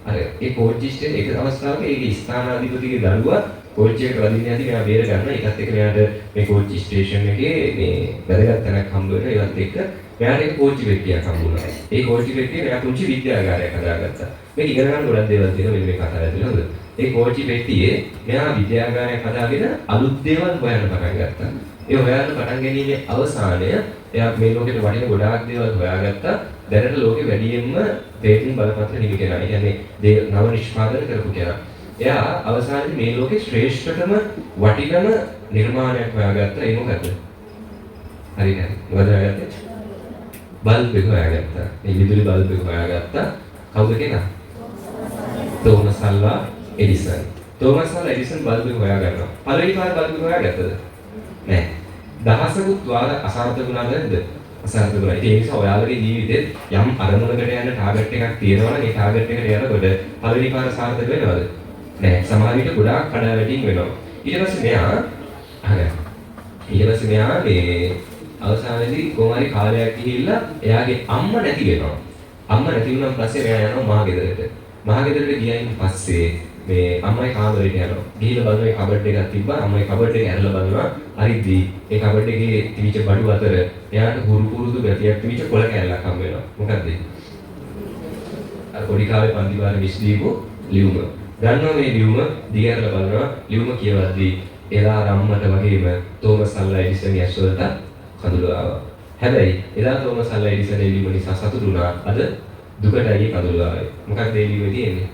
A: අර ඒ කෝච්චි ස්ටේෂන් එක අවස්ථාවක ඒකේ ස්ථානාධිපතිගේ දරුවා කෝච්චි එකට වදින්න යද්දි මෙයා බේර ගන්න. ඒකත් එක්ක මෙයාට මේ කෝච්චි ස්ටේෂන් එකේ මේ වැදගත් තැනක් හම්බ වෙනවා. ඒවත් එක්ක මෙයාට ඒක කෝච්චි පෙට්ටියක් හම්බ වුණා. ඒ කෝච්චි පෙට්ටිය මෙයා පුංචි විද්‍යාගාරයක් හදාගත්තා. මේක ඉගෙන ගන්න ගොඩක් දේවල් තියෙනවා මෙන්න මේ කතාව ඇතුළේ. හොඳද? ඒ කෝච්චි පෙට්ටියේ මෙයා විද්‍යාගාරයක් හදාගෙන අලුත් දේවල් හොයන්න පටන් ගත්තා. ඒ හොයන්න පටන් ගැනීමේ අවසානය එයා මේ ලෝකෙට වටින ගොඩාක් දේවල් හොයාගත්තා. දැනට ලෝකෙ වැඩියෙන්ම පේටන්ට් බලපත්‍ර හිමි කෙනා. ඒ කියන්නේ නව නිෂ්පාදනය කරපු කෙනා. එයා අවසානයේ මේ ලෝකේ ශ්‍රේෂ්ඨතම වටිනම නිර්මාණයක් හොයාගත්තා. ඒ මොකද්ද? හරිද? මොකද හොයාගත්තේ? බල්බ් එක හොයාගත්තා. මේ විදුලි බල්බ් එක හොයාගත්තා. කවුද කෙනා? තෝමස් අල්වා එඩිසන්. තෝමස් අල්වා එඩිසන් බල්බ් එක හොයාගන්නවා. පළවෙනි පාර බල්බ් එක හොයාගත්තද? නෑ. දහසකුත් වාර අසාර්ථක වුණාද නැද්ද? අසාර්ථක වුණා. ඒ නිසා ඔයාලගේ ජීවිතේ යම් අරමුණකට යන ටාගට් එකක් තියෙනවා නම් ඒ ටාගට් එකට යනකොට පළවෙනි පාර සාර්ථක වෙනවද? නෑ. සමහර විට ගොඩාක් කඩාවැටීම් වෙනවා. ඊට පස්සේ මෙයා මේ අවසානයේදී කොහොම හරි කාලයක් ගිහිල්ලා එයාගේ අම්මා නැති වෙනවා. අම්මා නැති වුණාන් පස්සේ මෙයා යනවා මහගෙදරට. මහගෙදරට ගියායින් පස්සේ මේ අම්මයි කාමරේට යනවා. ගිහිල්ලා බලනවා ඒ කබඩ් එකක් තිබ්බා. අම්මයි කබඩ් එක ඇරලා බලනවා. හරිදී ඒ කබඩ් එකේ තිබිච්ච බඩු අතර එයාට පුරුදු ගතියක් තිබිච්ච කොළ කෑල්ලක් හම්බ වෙනවා. මොකක්ද ඒ? අර පොඩි කාලේ පන්ති වාර විශ් දීපු ලියුම. ගන්නවා මේ ලියුම දිගහැරලා බලනවා. ලියුම කියවද්දී එලා අම්මට වගේම තෝමස් අල්වා එඩිසන් ඇස් වලට කඳුළු ආවා. හැබැයි එලා තෝමස් අල්වා එඩිසන් ලියුම නිසා සතුටු වුණා. අද දුකටයි කඳුළු ආවේ. මොකක්ද ඒ ලියුමේ තියෙන්නේ?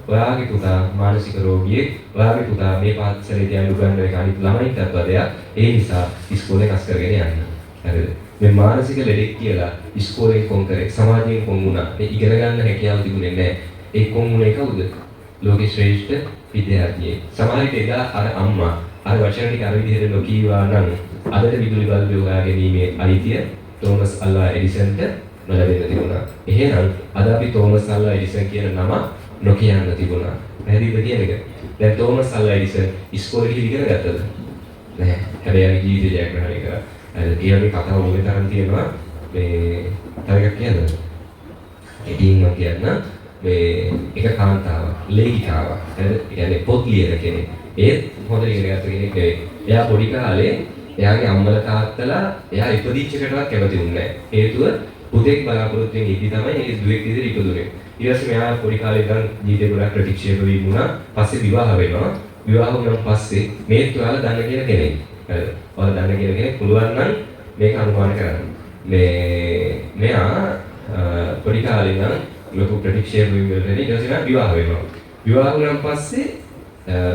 A: ඔයාගේ පුතා මානසික රෝගියෙක්. ඔයාගේ පුතා මේ පාසලේ තියන උගන්වන එක අනිත් ළමයින්ටත් වදයක්. ඒ නිසා ඉස්කෝලේ කස් කරගෙන යන්න. හරිද? මේ මානසික ලෙඩෙක් කියලා ඉස්කෝලේ කොන් කරේ සමාජයෙන් කොන් වුණා. ඒ ඉගෙන ගන්න හැකියාව තිබුණේ නැහැ. ඒ කොන් වුණේ කවුද? ලෝකේ ශ්‍රේෂ්ඨ විද්‍යාර්ථියෙක්. සමහර විට එදා අර අම්මා අර වචන ටික අර විදිහට නොකීවා නම් අදට විදුලි බල්බ් හොයා ගැනීමේ අයිතිය තෝමස් අල්වා එඩිසන්ට නොලැබෙන්න තිබුණා. එහෙනම් අද අපි තෝමස් අල්වා එඩිසන් කියන නම නොකියන්න තිබුණා. පැහැදිලිද කියන එක? දැන් තෝමස් අල්වා එඩිසන් ඉස්කෝලේ ගිහින් ඉගෙන ගත්තද? නැහැ. හැබැයි ජීවිතය ජයග්‍රහණය කරා. ඒ වගේ කතාව ඕනේ තරම් තියෙනවා. මේ තව එකක් කියන්නද? ඉතින් මම කියන්න මේ එක කාන්තාවක්, ලේඛිකාවක්. හරිද? ඒ කියන්නේ පොත් ලියන කෙනෙක්. ඒත් හොඳ ඉගෙන ගත්ත කෙනෙක් නෙවෙයි. එයා පොඩි කාලේ එයාගේ අම්මලා තාත්තලා එයා ඉපදිච්ච එකටවත් කැමති වුණේ නැහැ. හේතුව පුතෙක් බලාපොරොත්තු වෙන ඉදි තමයි ඒ දුවෙක් විදිහට ඉපදුනේ. ඊට පස්සේ මෙයා පොඩි කාලේ ඉඳන් ජීවිතේ ගොඩක් ප්‍රතික්ෂේප වුණා. පස්සේ විවාහ වෙනවා. විවාහ වුණාන් පස්සේ මේත් ඔයාලා දන්න කියන කෙනෙක්. හරිද? ඔයාලා දන්න කියන කෙනෙක් පුළුවන් නම් මේක අනුමාන කරන්න. මෙයා පොඩි කාලේ ඉඳන් ලොකු ප්‍රතික්ෂේප වීමකට ඊට පස්සේ විවාහ වෙනවා. විවාහ වුණාන් පස්සේ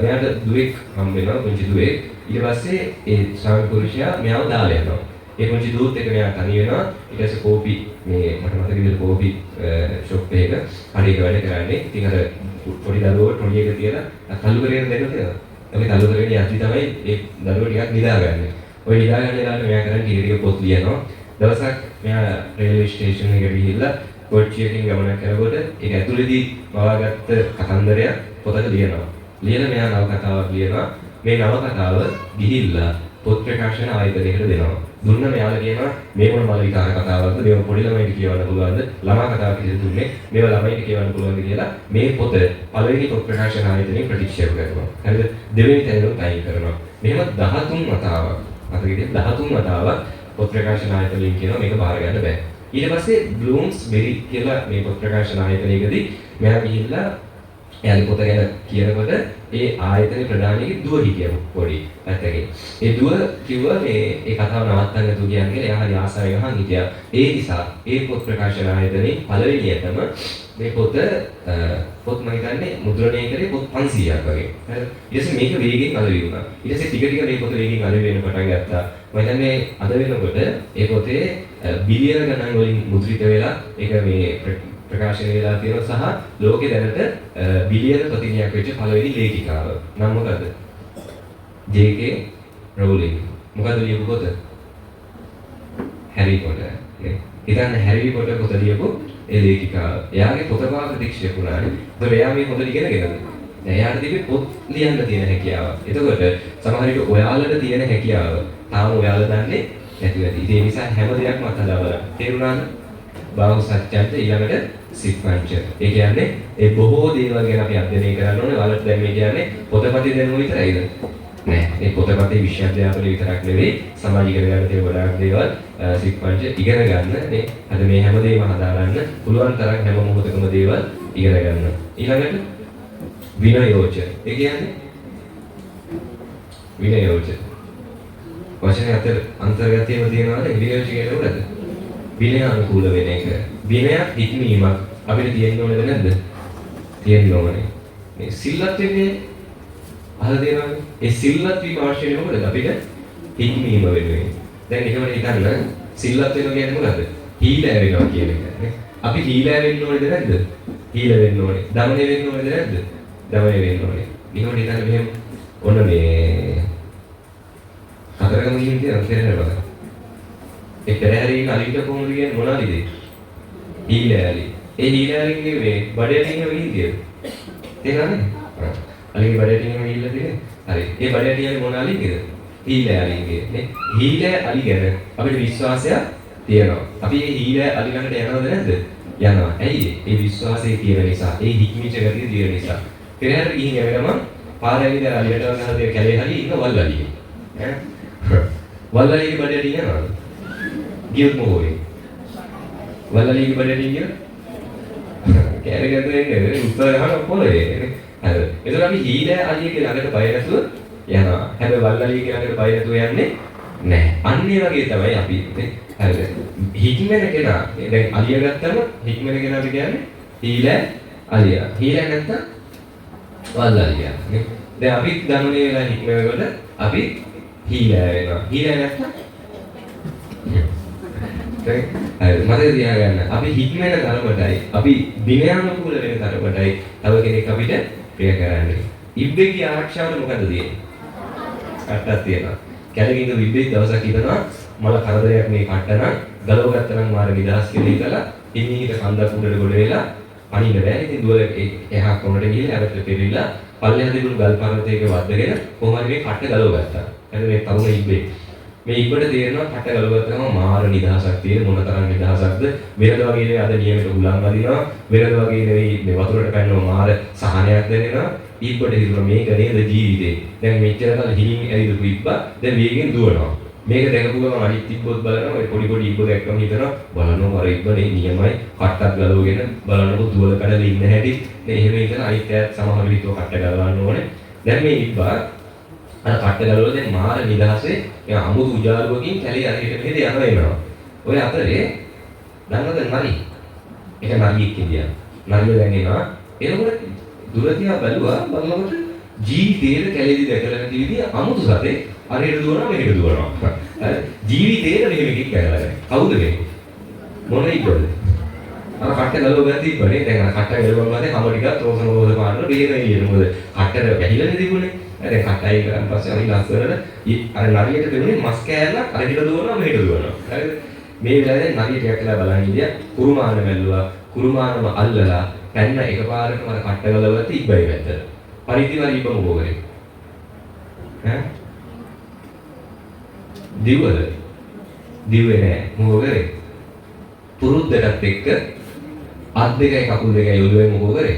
A: මෙයාට දුවෙක් හම්බ වෙනවා, පුංචි දුවෙක්. ඊට පස්සේ ඒ ස්වාමි පුරුෂයා මෙයාව දාලා යනවා. ඒ පුංචි දුවත් එක්ක මෙයා තනි වෙනවා. ඊට පස්සේ කෝපි මේ මට මතක විදිහට කෝපි ෂොප් එකක හරියට වැඩ කරන්නේ. ඉතින් අර පොඩි දරුවෝ ටොනි එක තියලා තල්ලු කරගෙන දෙන්න තියෙනවා. අපි තල්ලු කරගෙන යද්දි තමයි ඒ දරුවෝ ටිකක් නිදාගන්නේ. ඔය නිදාගන්න වෙලාවට මෙයා කරන්නේ ටික පොත් ලියනවා. දවසක් මෙයා රේල්වේ ස්ටේෂන් එකට ගිහිල්ලා කොච්චියකින් ගමනක් කරනකොට ඒක ඇතුළේදී මවාගත්ත කතන්දරයක් පොතක ලියනවා. ලියලා මෙයා නව කතාවක් ලියනවා. මේ නව කතාව ගිහිල්ලා පොත් ප්‍රකාශන ආයතනයකට දෙනවා. දුන්න මෙයාලා කියනවා මේ මොන මල විකාර කතාවක්ද? මේව පොඩි ළමයිට කියවන්න පුළුවන්ද? ළමා කතාවක් විදිහට දුන්නේ. මේව ළමයිට කියවන්න පුළුවන්ද කියලා මේ පොත පළවෙනි පොත් ප්‍රකාශන ආයතනයේ ප්‍රතික්ෂේප කරනවා. හරිද? දෙවෙනි තැනට අයින් කරනවා. මෙහෙම 13 වතාවක්. අතකදී 13 වතාවක් පොත් ප්‍රකාශන ආයතනයෙන් කියනවා මේක බාර ගන්න බෑ. ඊට පස්සේ බ්ලූම්ස්බෙරි කියලා මේ පොත් ප්‍රකාශන ආයතනයකදී මෙයා ගිහිල්ලා එයාගේ පොත ගැන කියනකොට ඒ ආයතනයේ ප්‍රධානියෙක් දුව හිටියා පොඩි පැත්තකින්. ඒ දුව කිව්වා මේ කතාව නවත්තන්න නැතුව කියන්නේ කියලා. එයා හරි ආසාවෙන් අහන් හිටියා. ඒ නිසා ඒ පොත් ප්‍රකාශන ආයතනයේ පළවෙනියටම මේ පොත් මම හිතන්නේ මුද්‍රණය කරේ පොත් 500ක් වගේ. හරිද? ඊට පස්සේ මේක වේගෙන් අලෙවි වුණා. ඊට පස්සේ ටික ටික මේ පොත වේගෙන් අලෙවි වෙන්න පටන් ගත්තා. මම හිතන්නේ අද වෙනකොට ඒ පොතේ බිලියන ගණන් වලින් මුද්‍රිත වෙලා ඒක මේ ප්‍රකාශනය වෙලා තියෙනවා සහ ලෝකේ දැනට බිලියන ප්‍රතිශතයක් වෙච්ච පළවෙනි ලේඛිකාව. නම මොකද්ද? ජේ.කේ. රෝලින්. මොකද්ද ලියපු පොත? හැරි පොටර්. හිතන්න හැරි පොටර් පොත ලියපු ඒ ලේඛිකාව. එයාගේ පොත බව ප්‍රතික්ෂේප වුණානේ. ඒතකොට එයා මේ පොත ඉගෙනගෙනද? දැන් එයාට තිබේ පොත් ලියන්න තියෙන හැකියාව. එතකොට සමහර විට ඔයාලට තියෙන හැකියාව තාම ඔයාලා දන්නේ නැති වෙයි. ඒ නිසා හැම දෙයක්ම අත්හදා බලන්න. තේරුණාද? බාහුව සත්‍යන්ත ඊළඟට සිත්පංච. ඒ කියන්නේ ඒ බොහෝ දේවල් ගැන අපි අධ්‍යයනය කරන්න ඕනේ. ඔයාලට දැන් මේ කියන්නේ පොතපතේ දැනුම විතරයිද? නෑ. මේ පොතපතේ විශ්වවිද්‍යාලවල විතරක් නෙවෙයි සමාජ ඉගෙන ගන්න තියෙන ගොඩාක් දේවල් සිත්පංච ඉගෙන ගන්න. මේ අද මේ හැම දෙයක්ම හදාගන්න පුළුවන් තරම් හැම මොහොතකම දේවල් ඉගෙන ගන්න. ඊළඟට විනයෝච. ඒ කියන්නේ විනයෝච. වචනේ අතර අන්තර්ගතයේම තියෙනවාද? විනයෝච කියන්නේ මොකද? විනය අනුකූල වෙන එක. විනයක් හික්මීමක් අපිට තියෙන්න ඕනේද නැද්ද? තියෙන්න ඕනේ. මේ සිල්වත් වෙන්නේ අහලා තියෙනවනේ. ඒ සිල්වත් වීම අවශ්‍ය වෙන්නේ මොකද? අපිට හික්මීම වෙනුවෙන්. දැන් එහෙම හිතන්න සිල්වත් වෙනවා කියන්නේ මොකද්ද? හීලෑ වෙනවා කියන එක නේ. අපි හීලෑ වෙන්න ඕනේද නැද්ද? හීල වෙන්න ඕනේ. දමනය වෙන්න ඕනේද නැද්ද? දමනය වෙන්න ඕනේ. එහෙම හිතන්න මෙහෙම ඔන්න මේ කතරගම ගිහින් කියන තේරෙනවද? ඒ පෙරහැරින් අලිට කොහොමද කියන්නේ මොනවාද? හීලෑලි. ඒ හීලෑලිගේ මේ බඩේට ඉන්න විදිය. තේරෙනවද? අලිගේ බඩේට ඉන්න හීලලා තියෙන්නේ. හරි. ඒ බඩේට ඉන්නේ මොන අලිගේද? හීලෑලිගේ. නේ? හීලෑ අලි ගැන අපිට විශ්වාසයක් තියෙනවා. අපි මේ හීලෑ අලි ළඟට යනවද නැද්ද? යනවා. ඇයි? ඒ විශ්වාසය තියෙන නිසා. ඒ හික්මිච්ච ගතිය තියෙන නිසා. පෙරහැර ගිහින් යන ගමන් පාරේ ඉඳලා අලියට ගහලා කැලේ හරි ඉන්න වල් අලිය. ඈ? වල් අලිගේ බඩේට ඉන්නවද? ගියොත් මොකෝයි? වලලිගේ බඩේට ගියොත් කැරගත වෙන්නේ උත්තර ගන්න පොළේ. හරි. ඒතර අපි හීලෑ අලියගේ ළඟට බය නැතුව යනවා. හැබැයි වලලියගේ ළඟට බය නැතුව යන්නේ නැහැ. අන්න ඒ වගේ තමයි අපි ඉන්නේ. හරිද? හික්මන කෙනා දැන් අලිය ගත්තම හික්මන කෙනා අපි කියන්නේ හීලෑ අලිය. හීලෑ නැත්තම් වලලිය. නේ? දැන් අපි ගමනේ වෙලා හික්මනකොට අපි හීලෑ වෙනවා. හීලෑ නැත්තම් මතක තියාගන්න අපි හික්මන තරමටයි අපි විනයානුකූල වෙන තරමටයි තව කෙනෙක් අපිට ප්‍රිය කරන්නේ. ඉබ්බෙගේ ආරක්ෂාවට මොකද දෙන්නේ? කට්ටක් තියෙනවා. කැලේකින් ඉබ්බෙක් දවසක් හිතනවා මල කරදරයක් මේ කට්ට නම් ගලව ගත්තා නම් මාර නිදහස් කියලා හිතලා ඉන්නීහිට කන්දක් උඩට ගොඩ වෙලා අනින්න බෑ. ඉතින් දුවල එහා කොනට ගිහලා ඇවට පෙරිලා පල්ලෙහා තිබුණු ගල් පර්වතයක වද්දගෙන කොහොම හරි මේ කට්ට ගලව ගත්තා. එතන මේ තරුණ ඉබ්බෙක් මේ ඉබ්බට තේරෙනවා කට ගලවගත්තම මාර නිදහසක් තියෙන මොන තරම් නිදහසක්ද වෙනද වගේ නෙවෙයි අද නියමයට උලන් වදිනවා වෙනද වගේ නෙවෙයි මේ වතුරට පැනනවා මාර සහනයක් දැනෙනවා ඉබ්බට හිතුණා මේක නේද ජීවිතේ දැන් මෙච්චර කල් හිමින් ඇවිදපු ඉබ්බා දැන් වේගෙන් දුවනවා මේක දැකපු ගමන් අනිත් ඉබ්බොත් බලනවා ඔය පොඩි පොඩි ඉබ්බෝ දැක්කම හිතනවා බලනවා අර ඉබ්බනේ නියමයි කට්ටක් ගලවගෙන බලනකොට දුවල කඩලා ඉන්න හැටි මේ එහෙම හිතන අනිත් ඇත් සමහර විට කට්ට ගලවන්න ඕනේ දැන් මේ ඉබ්බා අර කට්ට ගලවලා දැන් මාර නිදහසේ ඒ අමුතු උජාරුවකින් කැලේ අරගෙන මෙහෙට යනවා එනවා. ඔය අතරේ දන්නවද නරි? ඒක නරියෙක් කියන්නේ. නරිය දැන් එනවා. එනකොට දුරදියා බලනකොට ජීවිතේට කැලේදී දැකලා නැති විදිහ අමුතු සතේ අරහෙට දුවනවා මෙහෙට දුවනවා. ජීවිතේට මෙහෙම එකක් කරලා. කවුද මේ? මොන ඉබ්බද? අර කට්ට ගලව ගත්ත ඉබ්බනේ. දැන් අර කට්ට ගලවුවාම හැම ටිකක් රෝසන රෝස පාටට බේරෙන්නේ. මොකද කට්ටට වැහිලානේ තිබුණේ. දැන් කටයි කරන් පස්සේ අර ලස්සනට අර නරියට දෙන්නේ මස් කෑල්ලක් අර හිට දුවනවා මෙහෙට දුවනවා. හරිද? මේ වෙලාවේ නරිය ටිකක් කියලා බලන් ඉඳියා කුරුමාන මැල්ලුවා. කුරුමානම අල්ලලා පැන්න එකපාරටම අර කට්ට ගලවලා තිබ්බයි වැතර. පරිදිවර ඉබ්බ මොකෝ කරේ? ඈ? දිවවල දිව්වේ නෑ මොකෝ කරේ? පුරුද්දටත් එක්ක අත් දෙකයි කකුල් දෙකයි ඔළුවේ මොකෝ කරේ?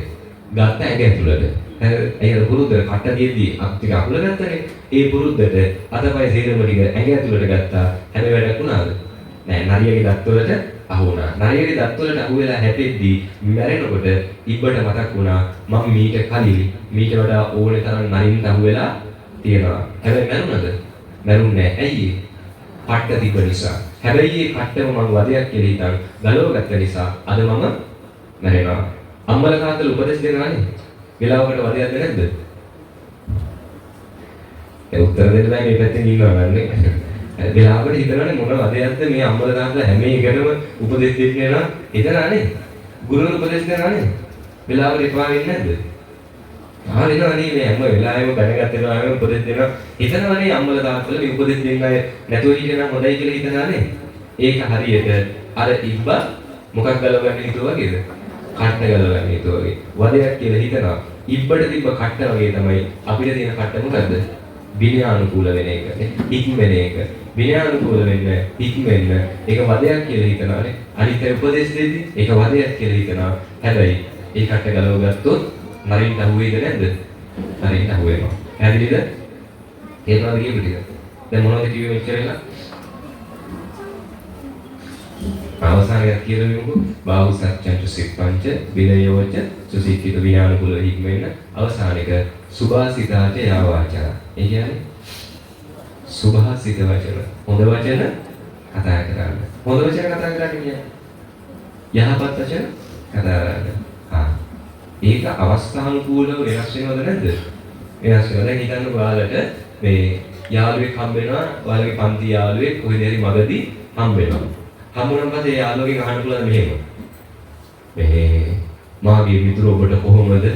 A: ගත්ත ඇඟ ඇතුළට. ඒ පුරුද්ද කට දියදී අත් ටික අකුල ගත්තනේ. ඒ පුරුද්දට අතපය සේරම ටික ඇඟ ඇතුළට ගත්තා. හැම වැඩක් වුණාද? නෑ නරියගේ දත් වලට අහු වුණා. නරියගේ දත් වලට අහු වෙලා හැපෙද්දී මැරෙනකොට ඉබ්බට මතක් වුණා මම මීට කලින් මීට වඩා ඕනේ තරම් නරින්ට අහු වෙලා තියෙනවා. හැබැයි මැරුණාද? මැරුන්නේ නෑ. ඇයි ඒ? පට්ට තිබ්බ නිසා. හැබැයි මේ කට්ටම මම වදයක් කියලා හිතන් ගලව ගත්ත නිසා අද මම මැරෙනවා. අම්මලා තාත්තලා උපදෙස් දෙනවානේ. වෙලාවකට වදයක්ද නැද්ද? ඒ උත්තර දෙන්න බෑ මේ පැත්තෙන් ඉන්නවා නන්නේ. වෙලාවකට හිතනවානේ මොන වදයක්ද මේ අම්මලා තාත්තලා හැම එකටම උපදෙස් දෙන්නේ නා හිතනවානේ. ගුරුවරු උපදෙස් දෙනවානේ. වෙලාවකට එපා වෙන්නේ නැද්ද? ආරිනවනේ මේ හැම වෙලාවෙම දැනගත්තේ ආවෙම උපදෙස් දෙනවා. හිතනවානේ අම්මලා තාත්තලා මේ උපදෙස් දෙන්න අය නැතුව හිටියනම් හොඳයි කියලා හිතනවානේ. ඒක හරියට අර ඉබ්බා මොකක් ගලවගන්න හිතුවා වගේද? කට්ට ගලවගන්න හිතුවා වගේ. වදයක් කියලා හිතනවා. ඉබ්බට තිබ්බ කට්ට වගේ තමයි අපිට තියෙන කට්ට මොකද්ද? විනයානුකූල වෙන එක. හික්මෙන එක. විනයානුකූල වෙන්න, හික්මෙන්න. ඒක වදයක් කියලා හිතනවානේ. අනිත් ඒ උපදේශ දෙද්දි ඒක වදයක් කියලා හිතනවා. හැබැයි ඒ කට්ට ගලව ගත්තොත් නරින්ට අහුවේද නැද්ද? නරින්ට අහුවෙනවා. පැහැදිලිද? තේරුණාද කියපු ටික? දැන් මොනවද කිව්වේ මෙච්චර වෙලා? අවසානයක් කියලා මෙමුකෝ බාහුව සත්‍යංච සිප්පංච විනයෝච සුසික්කිත විඥානකුල හික්මෙන්න අවසානික සුභාසිතාච යාවාචා. ඒ කියන්නේ සුභාසිත වචන හොඳ වචන කතා කරන්න. හොඳ වචන කතා කරන්න කියන්නේ යහපත් වචන කතා කරන්න. ඒක අවස්ථානුකූලව වෙනස් වෙනවද නැද්ද? වෙනස් වෙනවා. දැන් හිතන්න ඔයාලට මේ යාළුවෙක් හම්බ වෙනවා. ඔයාලගේ පන්ති යාළුවෙක් කොහෙද හරි මගදී හම්බ වෙනවා. හම්බුනන් පස්සේ යාළුවගෙන් අහන්න පුළුවන් මෙහෙම. මාගේ මිතුරෝ ඔබට කොහොමද?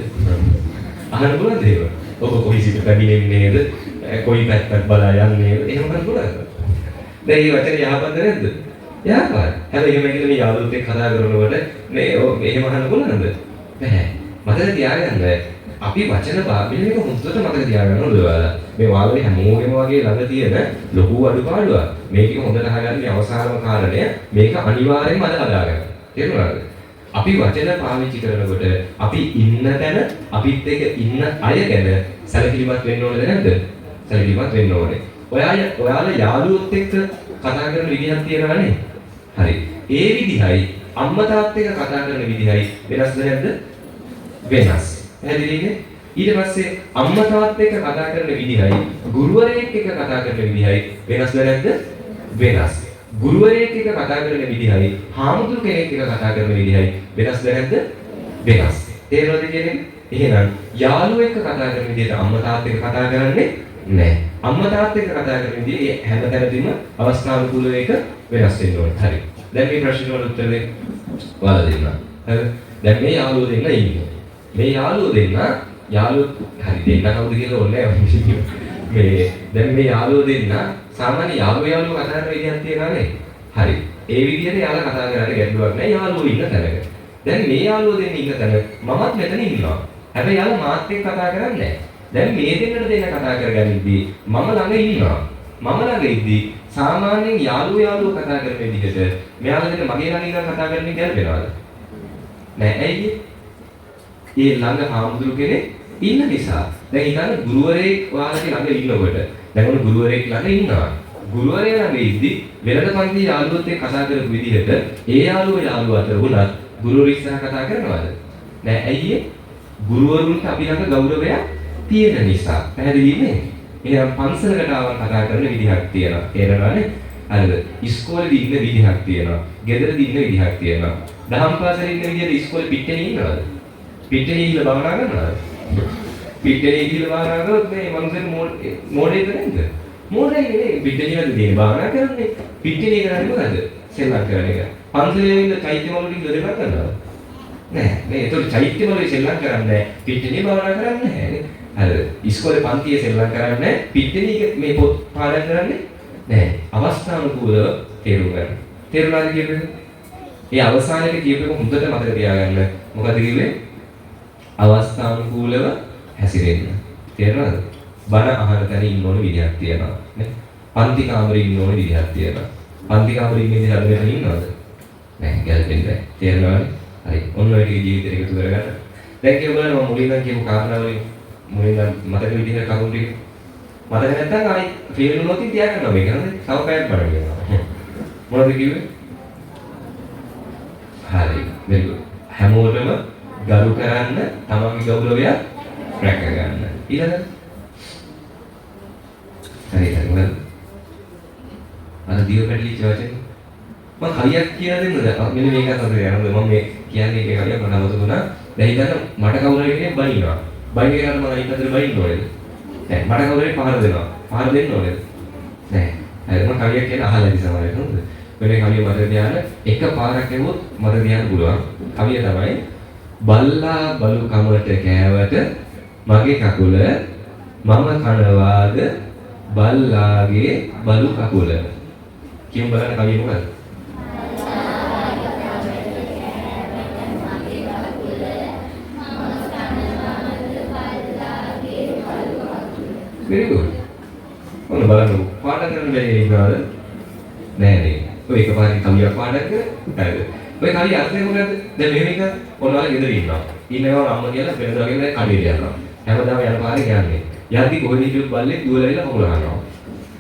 A: අහන්න පුළුවන්ද ඒක? ඔබ කොහි සිට පැමිණෙන්නේ නේද? කොයි පැත්තට බලා යන්නේ? එහෙම කරන්න පුළුවන්ද? දැන් මේ වචනේ යහපත්ද නැද්ද? යහපත්. හැබැයි එහෙම කියලා මේ යාළුවොත් එක්ක කතා කරනකොට මේ එහෙම අහන්න පුළුවන්ද? බැහැ. මතක තියාගන්න අපි වචන බාහිර එක හොඳට මතක තියාගන්න ඕනේ ඔයාලා. මේ වාගේ හැමෝගෙම වගේ ළඟ තියෙන ලොකු අඩුපාඩුවක්. මේක හොඳට අහගන්න අවසානම කාරණය මේක අනිවාර්යෙන්ම අද හදාගන්න. තේරුණාද? අපි වචන පාවිච්චි කරනකොට අපි ඉන්න තැන අපිත් එක්ක ඉන්න අය ගැන සැලකිලිමත් වෙන්න ඕනද නැද්ද? සැලකිලිමත් වෙන්න ඕනේ. ඔයාලා යාළුවොත් එක්ක කතා කරන විදිහක් තියෙනවනේ. හරි. ඒ විදිහයි අම්මා තාත්තා එක්ක කතා කරන විදිහයි වෙනස්ද නැද්ද? වෙනස්. පැහැදිලිද? ඊට පස්සේ අම්මා තාත්තා එක්ක කතා කරන විදිහයි ගුරුවරයෙක් එක්ක කතා කරන විදිහයි වෙනස්ද නැද්ද? වෙනස්. ගුරුවරයෙක් එක්ක කතා කරන විදිහයි හාමුදුරු කෙනෙක් එක්ක කතා කරන විදිහයි වෙනස්ද නැද්ද? වෙනස්. තේරෙනවද කියන්නේ? එහෙනම් යාළුවෙක් එක්ක කතා කරන විදිහට අම්මා තාත්තා එක්ක කතා කරන්නේ නැහැ. අම්මා තාත්තා එක්ක කතා කරන විදිහ හැමතැනදීම අවස්ථානුකූලව එක වෙනස් වෙන්න ඕනේ. හරි. දැන් මේ ප්‍රශ්න වලට උත්තර දෙන්න ඔයාලා දෙන්න. හරි. දැන් මේ යාළුවෝ දෙන්න ඉන්නේ. මේ යාළුවෝ දෙන්න හරි දෙන්න කවුද කියලා ඕනේ මේ දැන් මේ යාළුවෝ දෙන්න සාමාන්‍ය යාළුවෝ කතා කරන විදිහක් තියෙනවානේ. හරි. ඒ විදිහට යාළුවා කතා කරන්නේ ගැටලුවක් නැහැ. යාළුවෝ ඉන්න තැනක. දැන් මේ යාළුවෝ දෙන්න ඉන්න තැන මමත් මෙතන ඉන්නවා. හැබැයි යාළුවා මාත් එක්ක කතා කරන්නේ නැහැ. දැන් මේ දෙන්නට දෙන්න කතා කරගනිද්දී මම ළඟ ඉන්නවා. මම ළඟ ඉද්දී සාමාන්‍යයෙන් යාළුවෝ කතා කරන විදිහට මෙයාලා දෙන්න මගේ ළඟ ඉඳන් කතා කරන එක ගැලපෙනවද? නෑ. ඇයි? ඒ ළඟ හාමුදුරු කෙනෙක් ඉන්න නිසා. දැන් හිතන්න ගුරුවරයෙක් ඔයාලගේ ළඟ ඉන්නකොට දැන් ඔන්න ගුරුවරයෙක් ළඟ ඉන්නවා. ගුරුවරයා ළඟ ඉද්දි වෙනද පන්ති යාළුවොත් එක්ක කතා කරපු විදිහට ඒ යාළුවා අතර වුණත් ගුරුවරු ඉස්සරහ කතා කරනවද? නෑ. ඇයි? ගුරුවරුන්ට අපි ළඟ ගෞරවයක් තියෙන නිසා. පැහැදිලිද? එහෙනම් පන්සලකට ආවන් කතා කරන විදිහක් තියෙනවා. තේරෙනවනේ? හරිද? ඉස්කෝලේදී ඉන්න විදිහක් තියෙනවා. ගෙදරදී ඉන්න විදිහක් තියෙනවා. දහම් පාසලේ ඉන්න විදිහට ඉස්කෝලේ පිටේ ඉන්නවද? පිටේ ඉන්න භාවනා කරනවද? පිටේ ඉන්න භාවනා කරොත් මේ මනුස්සෙක් මොඩේද නැද්ද? මොඩේ නේ පිටේ ඉන්න භාවනා කරන්නේ. පිටේ කරන්නේ මොකද? සෙල්ලම් කරන එක. පන්සලේ ඉන්න චෛත්‍ය වලට ඉඳලා කරනවද? නෑ. මේ ඒතකොට චෛත්‍ය වල සෙල්ලම් කරන්නේ පිටේ භාවනා කරන්නේ නැහැ නේ. හරිද? ඉස්කෝලේ පන්තියේ සෙල්ලම් කරන්නේ පිටිනේ මේ පොත් පාඩම් කරන්නේ නැහැ. අවස්ථානුකූලව තේරුම් ගන්න. තේරුණාද කියපේ? මේ අවසානයේ කියපේක හොඳට මතක තියාගන්න. මොකද කිව්වේ? අවස්ථානුකූලව හැසිරෙන්න. තේරුණාද? බණ අහන තැන ඉන්න ඕන විදිහක් තියෙනවා. නේ? පන්ති කාමරේ ඉන්න ඕන විදිහක් තියෙනවා. පන්ති කාමරේ ඉන්න විදිහ හදගෙන ඉන්නවද? නැහැ, ගැලපෙන්නේ නැහැ. තේරුණාද? හරි. ඔන්න ඔය ටික ජීවිතේට එකතු කරගන්න. දැන් කියවල මම මුලින්ම කියපු කාරණා වලින් මුලින්ම මතක විදිහට කරුණු ටික මතක නැත්නම් ආයි ෆේල් වුණොත් තියාගන්නවා මේක නේද? තව පැයක් බණ කියනවා. මොනවද කිව්වේ? හරි. very good. හැමෝටම ගරු කරන්න, තමන්ගේ ගෞරවය රැක ගන්න. ඊළඟට හරි. අර දිව පැටලිච්ච වචනේ මම කවියක් කියලා දෙන්නද? මෙන්න මේක තමයි යනවා. මම මේ කියන්නේ ඒක කවියක් මට අමතක වුණා. දැන් හිතන්න මට කවුරු හරි කෙනෙක් බනිනවා. බයින් එකකට මම අනිත් අතට බයින්න ඕනේද? නෑ. මට කවුරු හරි පහර දෙනවා. පහර දෙන්න ඕනේද? නෑ. හරි මම කවියක් කියන අහලා ඉතින් සමහරවිට නේද? මේ කවිය මට ධ්‍යාන එක පාරක් ඇහුවොත් මට ධ්‍යාන පුළුවන්. කවිය තමයි බල්ලා බලු කමට කෑවට මගේ කකුල මම කනවාද බල්ලාගේ බලු කකුල. කියමු බලන්න කවිය මොකක්ද? very good. ඔන්න බලන්න පාඩම් කරන්න බැරි ඉන්නවද? නෑ නේ. ඔය එකපාරින් කවියක් පාඩම් කරා. හරිද? ඔය කවිය අර්ථය මොකද්ද? දැන් මෙහෙම එක ඔන්න ඔයාලා ගෙදර ඉන්නවා. ඉන්නවා අම්ම කියලා වෙනදා වගේ කඩේට යනවා. හැමදාම යන පාරේ යන්නේ. යද්දි කොහෙද හිටියොත් බල්ලෙක් දුවලා කකුල ගන්නවා.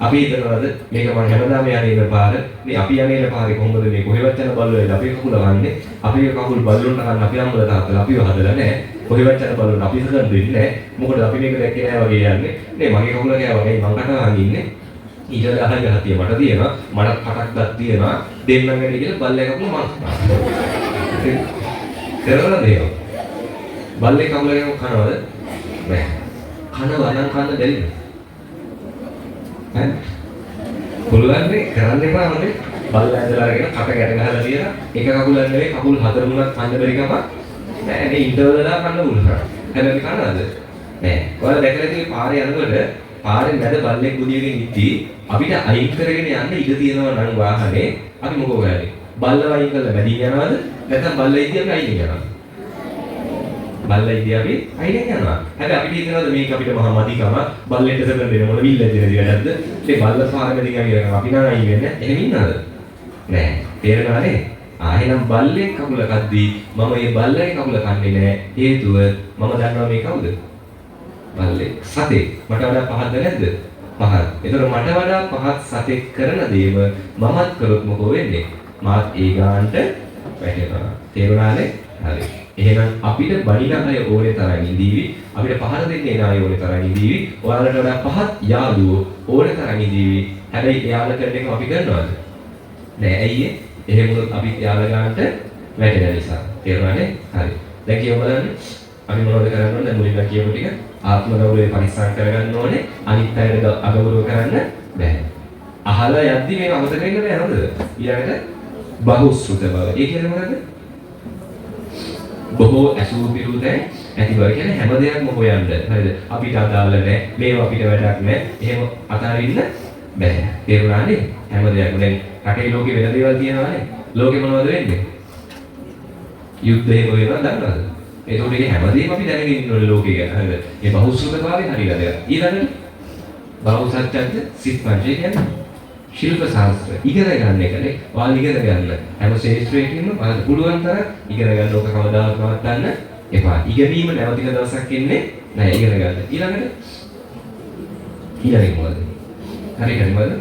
A: අපි හිතනවාද මේක මම හැමදාම යන්නේ ඉන්න පාර. මේ අපි යන්නේ ඉන්න පාරේ කොහොමද මේ කොහෙවත් යන බල්ලෝ වෙලා අපේ කකුල ගන්නේ. අපේ කකුල් බල්ලොන්ට ගන්න අපි අම්මලා තාත්තලා අපිව හදලා නැහැ. කොහෙවත් යන බල්ලොන්ට අපි හදන්න දෙන්නේ නැහැ. මොකද අපි මේක දැක්කේ නැහැ වගේ යන්නේ. නේ මගේ කකුල ගෑවා නේ මං කටහන් ඉන්නේ. ඊට අහන ගහතිය මට තියෙනවා. මට කටක් දත් තියෙනවා. දෙන්නම් වැඩි කියලා බල්ලේ කකුල මං. කරවලද ඒක? බල්ලේ කකුල ගෑව කනවද? නැහැ. කනවා නම් කන්න දෙන්නේ. පුළුවන් නේ කරන්න එපා හොඳේ බල්ලා ඇදලා අරගෙන කට ගැට ගහලා තියලා එක කකුලක් නෙවෙයි කකුල් හතර මුණක් කන්න බැරි ගම නෑ මේ ඉන්ටර්වල් දාලා කන්න පුළුවන් හැබැයි කනද නෑ ඔයාලා දැකලා තියෙන්නේ පාරේ යනකොට පාරේ මැද බල්ලෙක් බුදියකින් ඉද්දි අපිට අයින් කරගෙන යන්න ඉඩ තියෙනවා නම් වාහනේ අපි මොකෝ කරන්නේ බල්ලව අයින් කරලා මැදින් යනවද නැත්නම් බල්ලා ඉද්දි අපි අයින් යනවද බල්ලා ඉදී අපි අයින් යනවා. හැබැයි අපිට හිතනවාද මේක අපිට මහා මදිකම බල්ලෙට සෙබන් දෙන මොන විල්ල දෙන දියටද? ඒ බල්ලා පාරමෙන් ගියා අපි නම් අයින් වෙන්නේ. එහෙම ඉන්නවද? නෑ. තේරෙනවනේ? ආයෙනම් බල්ලේ කකුල කද්දී මම මේ බල්ලේ කකුල කන්නේ නෑ. හේතුව මම දන්නවා මේ කවුද? බල්ලේ. සතේ. මට වඩා පහත්ද නැද්ද? පහත්. ඒතර මට වඩා පහත් සතෙක් කරන දේම මමත් කරොත් මොකෝ වෙන්නේ? මාත් ඒ ගානට වැටෙනවා. තේරුණානේ? හරි. එහෙනම් අපිට බණින අය ඕනේ තරම් ඉඳීවි අපිට පහර දෙන්නේ අය ඕනේ තරම් ඉඳීවි ඔයාලට වඩා පහත් යාළුවෝ ඕනේ තරම් ඉඳීවි හැබැයි එයාලා කරන එක අපි කරනවද නෑ ඇයි එහෙම වුණොත් අපි එයාලා ගන්නට වැටෙන නිසා තේරුණානේ හරි දැන් කියමු බලන්න අපි මොනවද කරන්න ඕනේ දැන් මුලින්ම කියමු ටික ආත්ම ගෞරවය පරිස්සම් කරගන්න ඕනේ අනිත් අයට අගෞරව කරන්න බෑ අහලා යද්දි මේක අමතක වෙන්න බෑ නේද ඊළඟට බහුශ්‍රුත බව ඒ කියන්නේ මොකද්ද බොහෝ ඇසූ පිරුදේ ඇති බව කියන්නේ හැම දෙයක්ම හොයන්න. හරිද? අපිට අදාළ නැහැ. මේව අපිට වැඩක් නැහැ. එහෙම අතාරින්න බෑ. තේරුණානේ? හැම දෙයක්ම දැන් රටේ ලෝකේ වෙන දේවල් තියෙනවානේ. ලෝකේ මොනවද වෙන්නේ? යුද්ධේ වෙනවා දන්නවද? ඒකෝට මේ හැමදේම අපි දැනගෙන ඉන්න ඕනේ ලෝකේ ගැන. හරිද? මේ බහුසුතභාවය හරියට දෙයක්. ඊළඟට බහුසත්‍යද සිත් පංචේ කියන්නේ ශිල්ප ශාස්ත්‍ර ඉගෙන ගන්න එකනේ. ඔයාලා ඉගෙන ගන්න. හැම ශාස්ත්‍රයකින්ම ඔයාලට පුළුවන් තරම් ඉගෙන ගන්න ඕක කවදාවත් නවත්තන්න එපා. ඉගෙනීම නැවතින දවසක් එන්නේ නැහැ ඉගෙන ගන්න. ඊළඟට මොකද? හරි මොකද?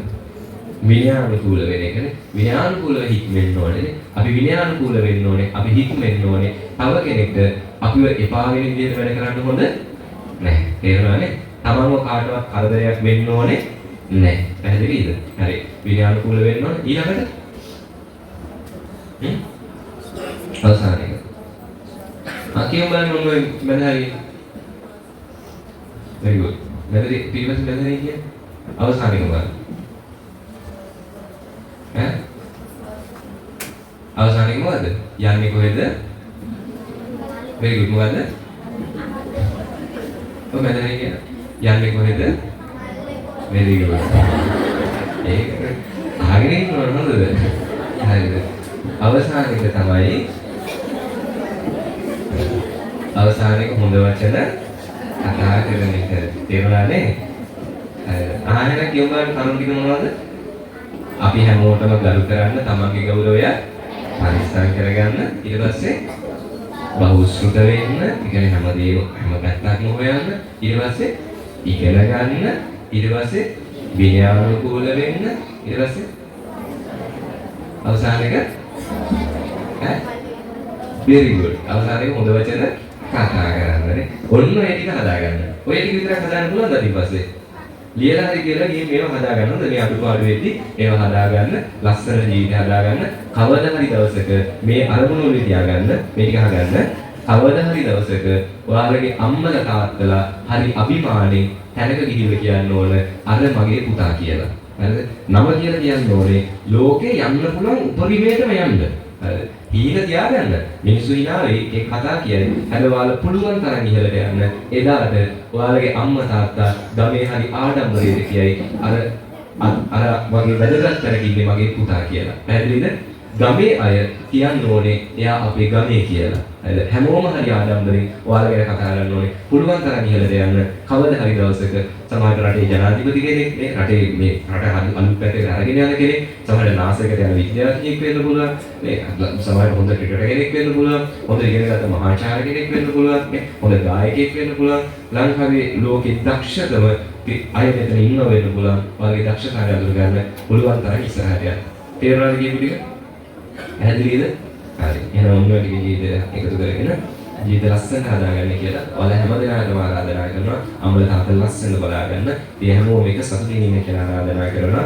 A: විනයානුකූල වෙන එකනේ. විනයානුකූලව හික්මෙන්න ඕනේ. අපි විනයානුකූල වෙන්න ඕනේ. අපි හික්මෙන්න ඕනේ. තව කෙනෙක්ට අපිව එපා වෙන විදිහට වැඩ කරන්න හොඳ නැහැ. තේරුණානේ? තමන්ව කාටවත් කරදරයක් වෙන්න ඕනේ නෑ. පැහැදිලිද? හරි. විනයානුකූල වෙන්න ඕන. ඊළඟට අවසාන එක. කියමු බලන්න මොන මැදහරි. very good. මැදදී පිළිවෙත් මැදහරි කියන්නේ අවසාන එක බලන්න. අවසාන එක මොකද්ද? යන්නේ කොහෙද? very good. මොකද්ද? ඔය මැදට කියන. යන්නේ කොහෙද? very good. ඒක අහගෙන ඉන්නවද හොඳද? හරිද? අවසාන එක තමයි අවසාන එක හොඳ වචන කතා කරන එක. තේරුණානේ? ආයෙත් කියවන්න කරුණු ටික මොනවද? අපි හැමෝටම ගරු කරන්න, තමන්ගේ ගෞරවය පරිස්සම් කරගන්න, ඊට පස්සේ බහුශ්‍රృత වෙන්න, ඒ කියන්නේ හැම පැත්තක්ම හොයන්න, ඊට පස්සේ ඉගෙන ගන්න, ඊට පස්සේ විනයානුකූල වෙන්න, ඊට පස්සේ අවසාන එක very good. අවසාන එක හොඳ වචන කතා කරන්නනේ. ඔන්න ඔය ටික හදාගන්න. ඔය ටික විතරක් හදාන්න පුළුවන්ද ඊට පස්සේ? ලියලා හරි කියලා මේවා හදාගන්න ඕනේ. මේ අඩුපාඩු වෙද්දී ඒවා හදාගන්න, ලස්සන ජීවිතය හදාගන්න. කවදා හරි දවසක මේ අරමුණු වල තියාගන්න, මේ ටික අහගන්න. කවදා හරි දවසක ඔයාලගේ අම්මලා තාත්තලා හරි අභිමාණයෙන් තැනක ගිහිල්ලා කියන්න ඕන අර මගේ පුතා කියලා. හරිද? නම කියලා කියන්න ඕනේ. ලෝකේ යන්න පුළුවන් උපරිමයටම යන්න. හරිද? හීන තියාගන්න. මිනිස්සු හිනාවේ ඒ කතා කියන්නේ. හැබැයි ඔයාලා පුළුවන් තරම් ඉහළට යන්න. එදාට ඔයාලගේ අම්මා තාත්තා ගමේ හරි ආඩම්බරයට කියයි අර වගේ වැදගත් තැනක ඉන්නේ මගේ පුතා කියලා. පැහැදිලිද? ගමේ අය කියන්න ඕනේ එයා අපේ ගමේ කියලා. හරිද? හැමෝම හරි ආඩම්බරෙන් ඔයාලා ගැන කතා කරන්න ඕනේ. පුළුවන් තරම් ඉහළට යන්න. කවදා හරි දවසක සමහර රටේ ජනාධිපති කෙනෙක්, මේ රටේ මේ රට අලුත් පැත්තකට අරගෙන යන කෙනෙක්, සමහර නාසයකට යන විද්‍යාඥයෙක් වෙන්න පුළුවන්. මේ සමහර හොඳ ක්‍රිකටර් කෙනෙක් වෙන්න පුළුවන්. හොඳ ඉගෙනගත්ත මහාචාර්ය කෙනෙක් වෙන්න පුළුවන්. හොඳ ගායකයෙක් වෙන්න පුළුවන්. ලංකාවේ ලෝකෙ දක්ෂතම අය මෙතන ඉන්නව වෙන්න පුළුවන්. ඔයාලගේ දක්ෂතාවය අඳුර ගන්න පුළුවන් තරම් ඉස්සරහට යන්න. තේරුණාද කියපු ටික? පැහැදිලිද? හරි. එහෙනම් ඔන්න ඔය ටික ජීවිතය එකතු කරගෙන ජීවිත ලස්සන හදාගන්න කියලා ඔයාලා හැමදෙනාටම ආරාධනා කරනවා. අම්මලා තාත්තලා ලස්සන බලාගන්න. ඒ හැමෝම එක සතුටින් ඉන්න කියලා ආරාධනා කරනවා.